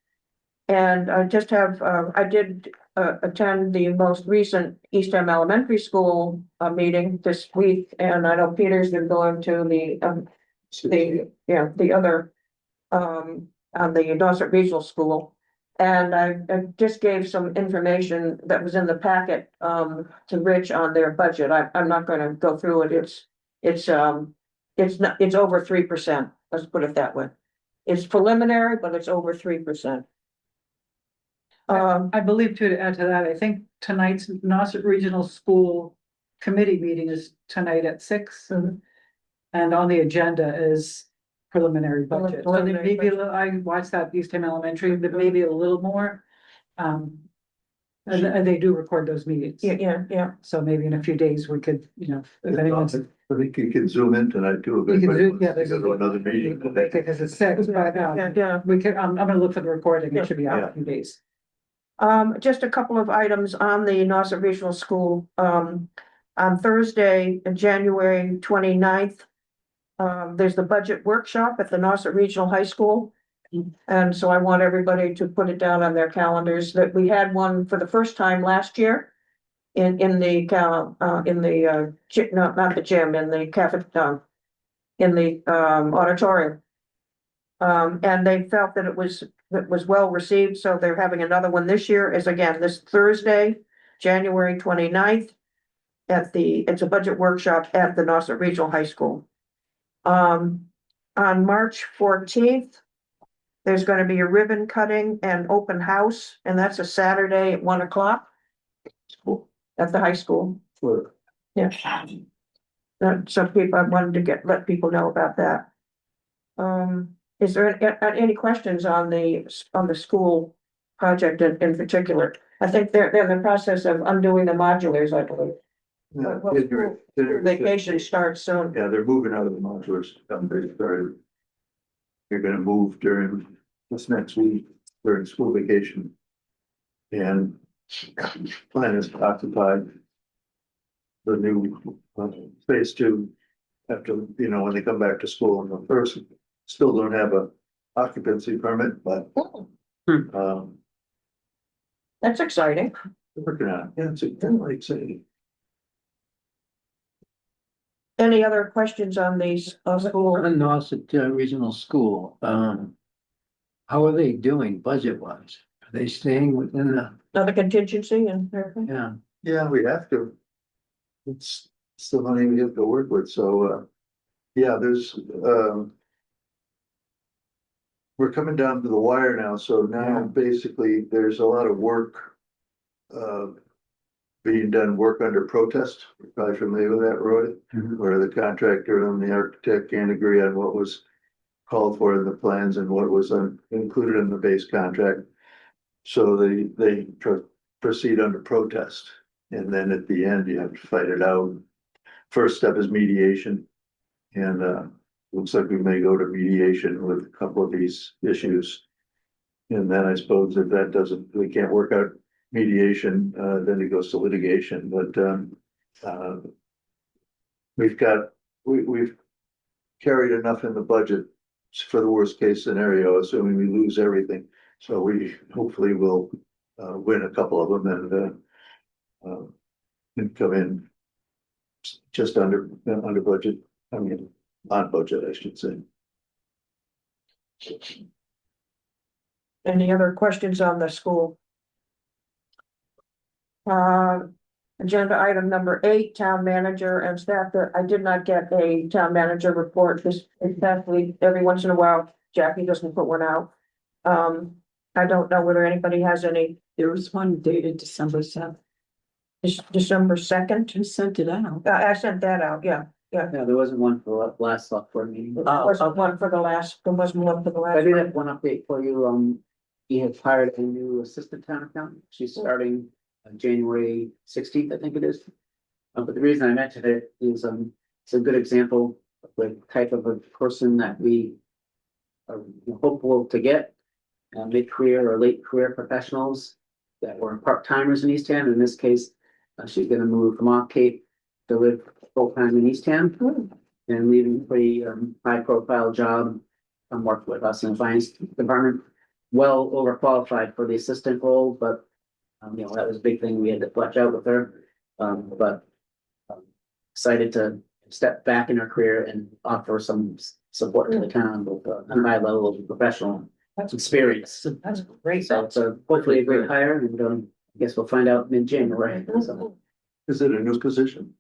A: And I just have, I did attend the most recent Eastham Elementary School meeting this week, and I know Peter's been going to the other on the Nauset Regional School. And I just gave some information that was in the packet to Rich on their budget. I'm not going to go through it. It's over 3%. Let's put it that way. It's preliminary, but it's over 3%.
G: I believe too, to add to that, I think tonight's Nauset Regional School Committee meeting is tonight at 6. And on the agenda is preliminary budget. So there may be a little, I watched that Eastham Elementary, there may be a little more. And they do record those meetings.
A: Yeah.
G: So maybe in a few days we could, if anyone's.
E: I think you can zoom in tonight too.
G: We can do, yeah,
E: Because of another meeting.
G: Because it's 6, but
A: Yeah.
G: we can, I'm gonna look for the recording, it should be out in a few days.
A: Just a couple of items on the Nauset Regional School. On Thursday, January 29th, there's the budget workshop at the Nauset Regional High School. And so I want everybody to put it down on their calendars that we had one for the first time last year in the not the gym, in the cafe, in the auditorium. And they felt that it was well received, so they're having another one this year, is again this Thursday, January 29th. It's a budget workshop at the Nauset Regional High School. On March 14th, there's going to be a ribbon cutting and open house, and that's a Saturday at 1 o'clock. At the high school.
E: Sure.
A: Yeah. Some people, I wanted to let people know about that. Is there any questions on the school project in particular? I think they're in the process of undoing the modulars, I believe. Vacation starts soon.
E: Yeah, they're moving out of the modulars. They started. They're gonna move during this next week during school vacation. And plan is to occupy the new phase 2 after, when they come back to school. And the first still don't have a occupancy permit, but
A: That's exciting.
E: working on it. Yeah, it's definitely exciting.
A: Any other questions on these school?
H: On Nauset Regional School, how are they doing budget wise? Are they staying within
A: Another contingency and everything?
H: yeah,
E: Yeah, we have to. It's the money we have to work with, so, yeah, there's, we're coming down to the wire now, so now
H: Yeah.
E: basically there's a lot of work. being done work under protest. You're probably familiar with that, Roy? Where the contractor and the architect can't agree on what was called for in the plans and what was included in the base contract. So they proceed under protest. And then at the end, you have to fight it out. First step is mediation. And looks like we may go to mediation with a couple of these issues. And then I suppose if that doesn't, we can't work out mediation, then it goes to litigation, but we've carried enough in the budget for the worst case scenario, assuming we lose everything. So we hopefully will win a couple of them and come in just under budget. I mean, on budget, I should say.
A: Any other questions on the school? Agenda item number 8, town manager and staff. I did not get a town manager report this past week. Every once in a while, Jackie doesn't put one out. I don't know whether anybody has any.
F: There was one dated December 7th.
A: December 2nd.
F: You sent it out.
A: I sent that out, yeah.
B: Yeah, there wasn't one for the last select board meeting.
A: There wasn't one for the last, there wasn't one for the
B: I
A: last.
B: did have one update for you. He has hired a new assistant town accountant. She's starting January 16th, I think it is. But the reason I mentioned it is, it's a good example of the type of a person that we are hopeful to get. Mid-career or late career professionals that were part-timers in Eastham. In this case, she's gonna move from off Cape to live full-time in Eastham and leaving a pretty high-profile job and work with us in the finance department. Well overqualified for the assistant role, but that was a big thing we had to flesh out with her. But excited to step back in her career and offer some support to the town with a high level of professional experience.
A: That's great.
B: So it's hopefully a great hire, and I guess we'll find out mid-January. So,
E: Is it a new position?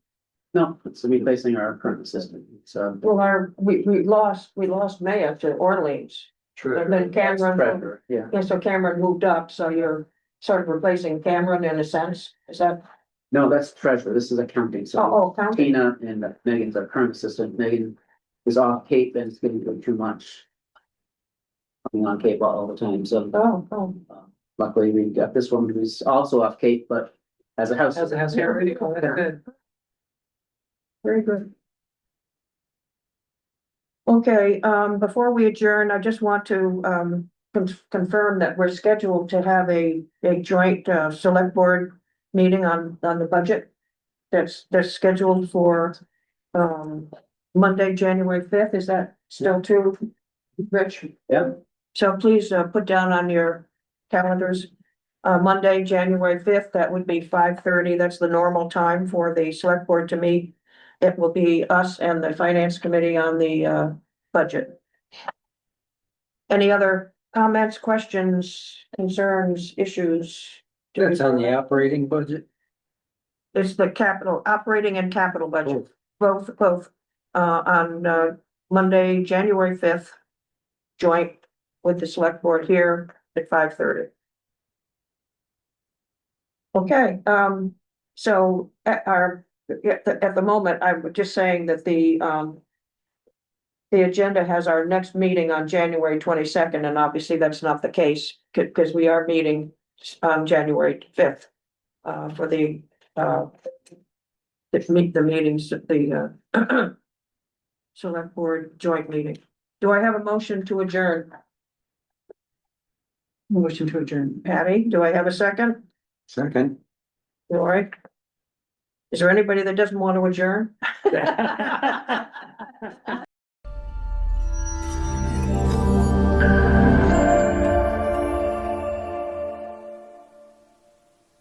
B: no, it's replacing our current assistant. So
A: Well, we lost Maya to Orleans. And then Cameron,
B: treasurer, yeah.
A: yeah, so Cameron moved up, so you're sort of replacing Cameron in a sense, is that?
B: No, that's treasurer. This is accounting. So
A: Oh, county.
B: Tina and Megan's our current assistant. Megan is off Cape and it's getting too much. Coming on Cape all the time. So
A: Oh,
B: luckily we got this one who's also off Cape, but has a house.
G: Has a house here already. Oh, that's good.
A: very good. Okay, before we adjourn, I just want to confirm that we're scheduled to have a joint select board meeting on the budget. That's scheduled for Monday, January 5th. Is that still true, Rich?
B: Yeah.
A: So please put down on your calendars, Monday, January 5th, that would be 5:30. That's the normal time for the select board to meet. It will be us and the finance committee on the budget. Any other comments, questions, concerns, issues?
H: That's on the operating budget.
A: It's the capital, operating and capital budget, both, on Monday, January 5th. Joint with the select board here at 5:30. Okay, so at the moment, I'm just saying that the agenda has our next meeting on January 22nd, and obviously that's not the case, because we are meeting on January 5th. For the meetings, the select board joint meeting. Do I have a motion to adjourn?
G: Motion to adjourn.
A: Patty, do I have a second?
H: Second.
A: Lori? Is there anybody that doesn't want to adjourn?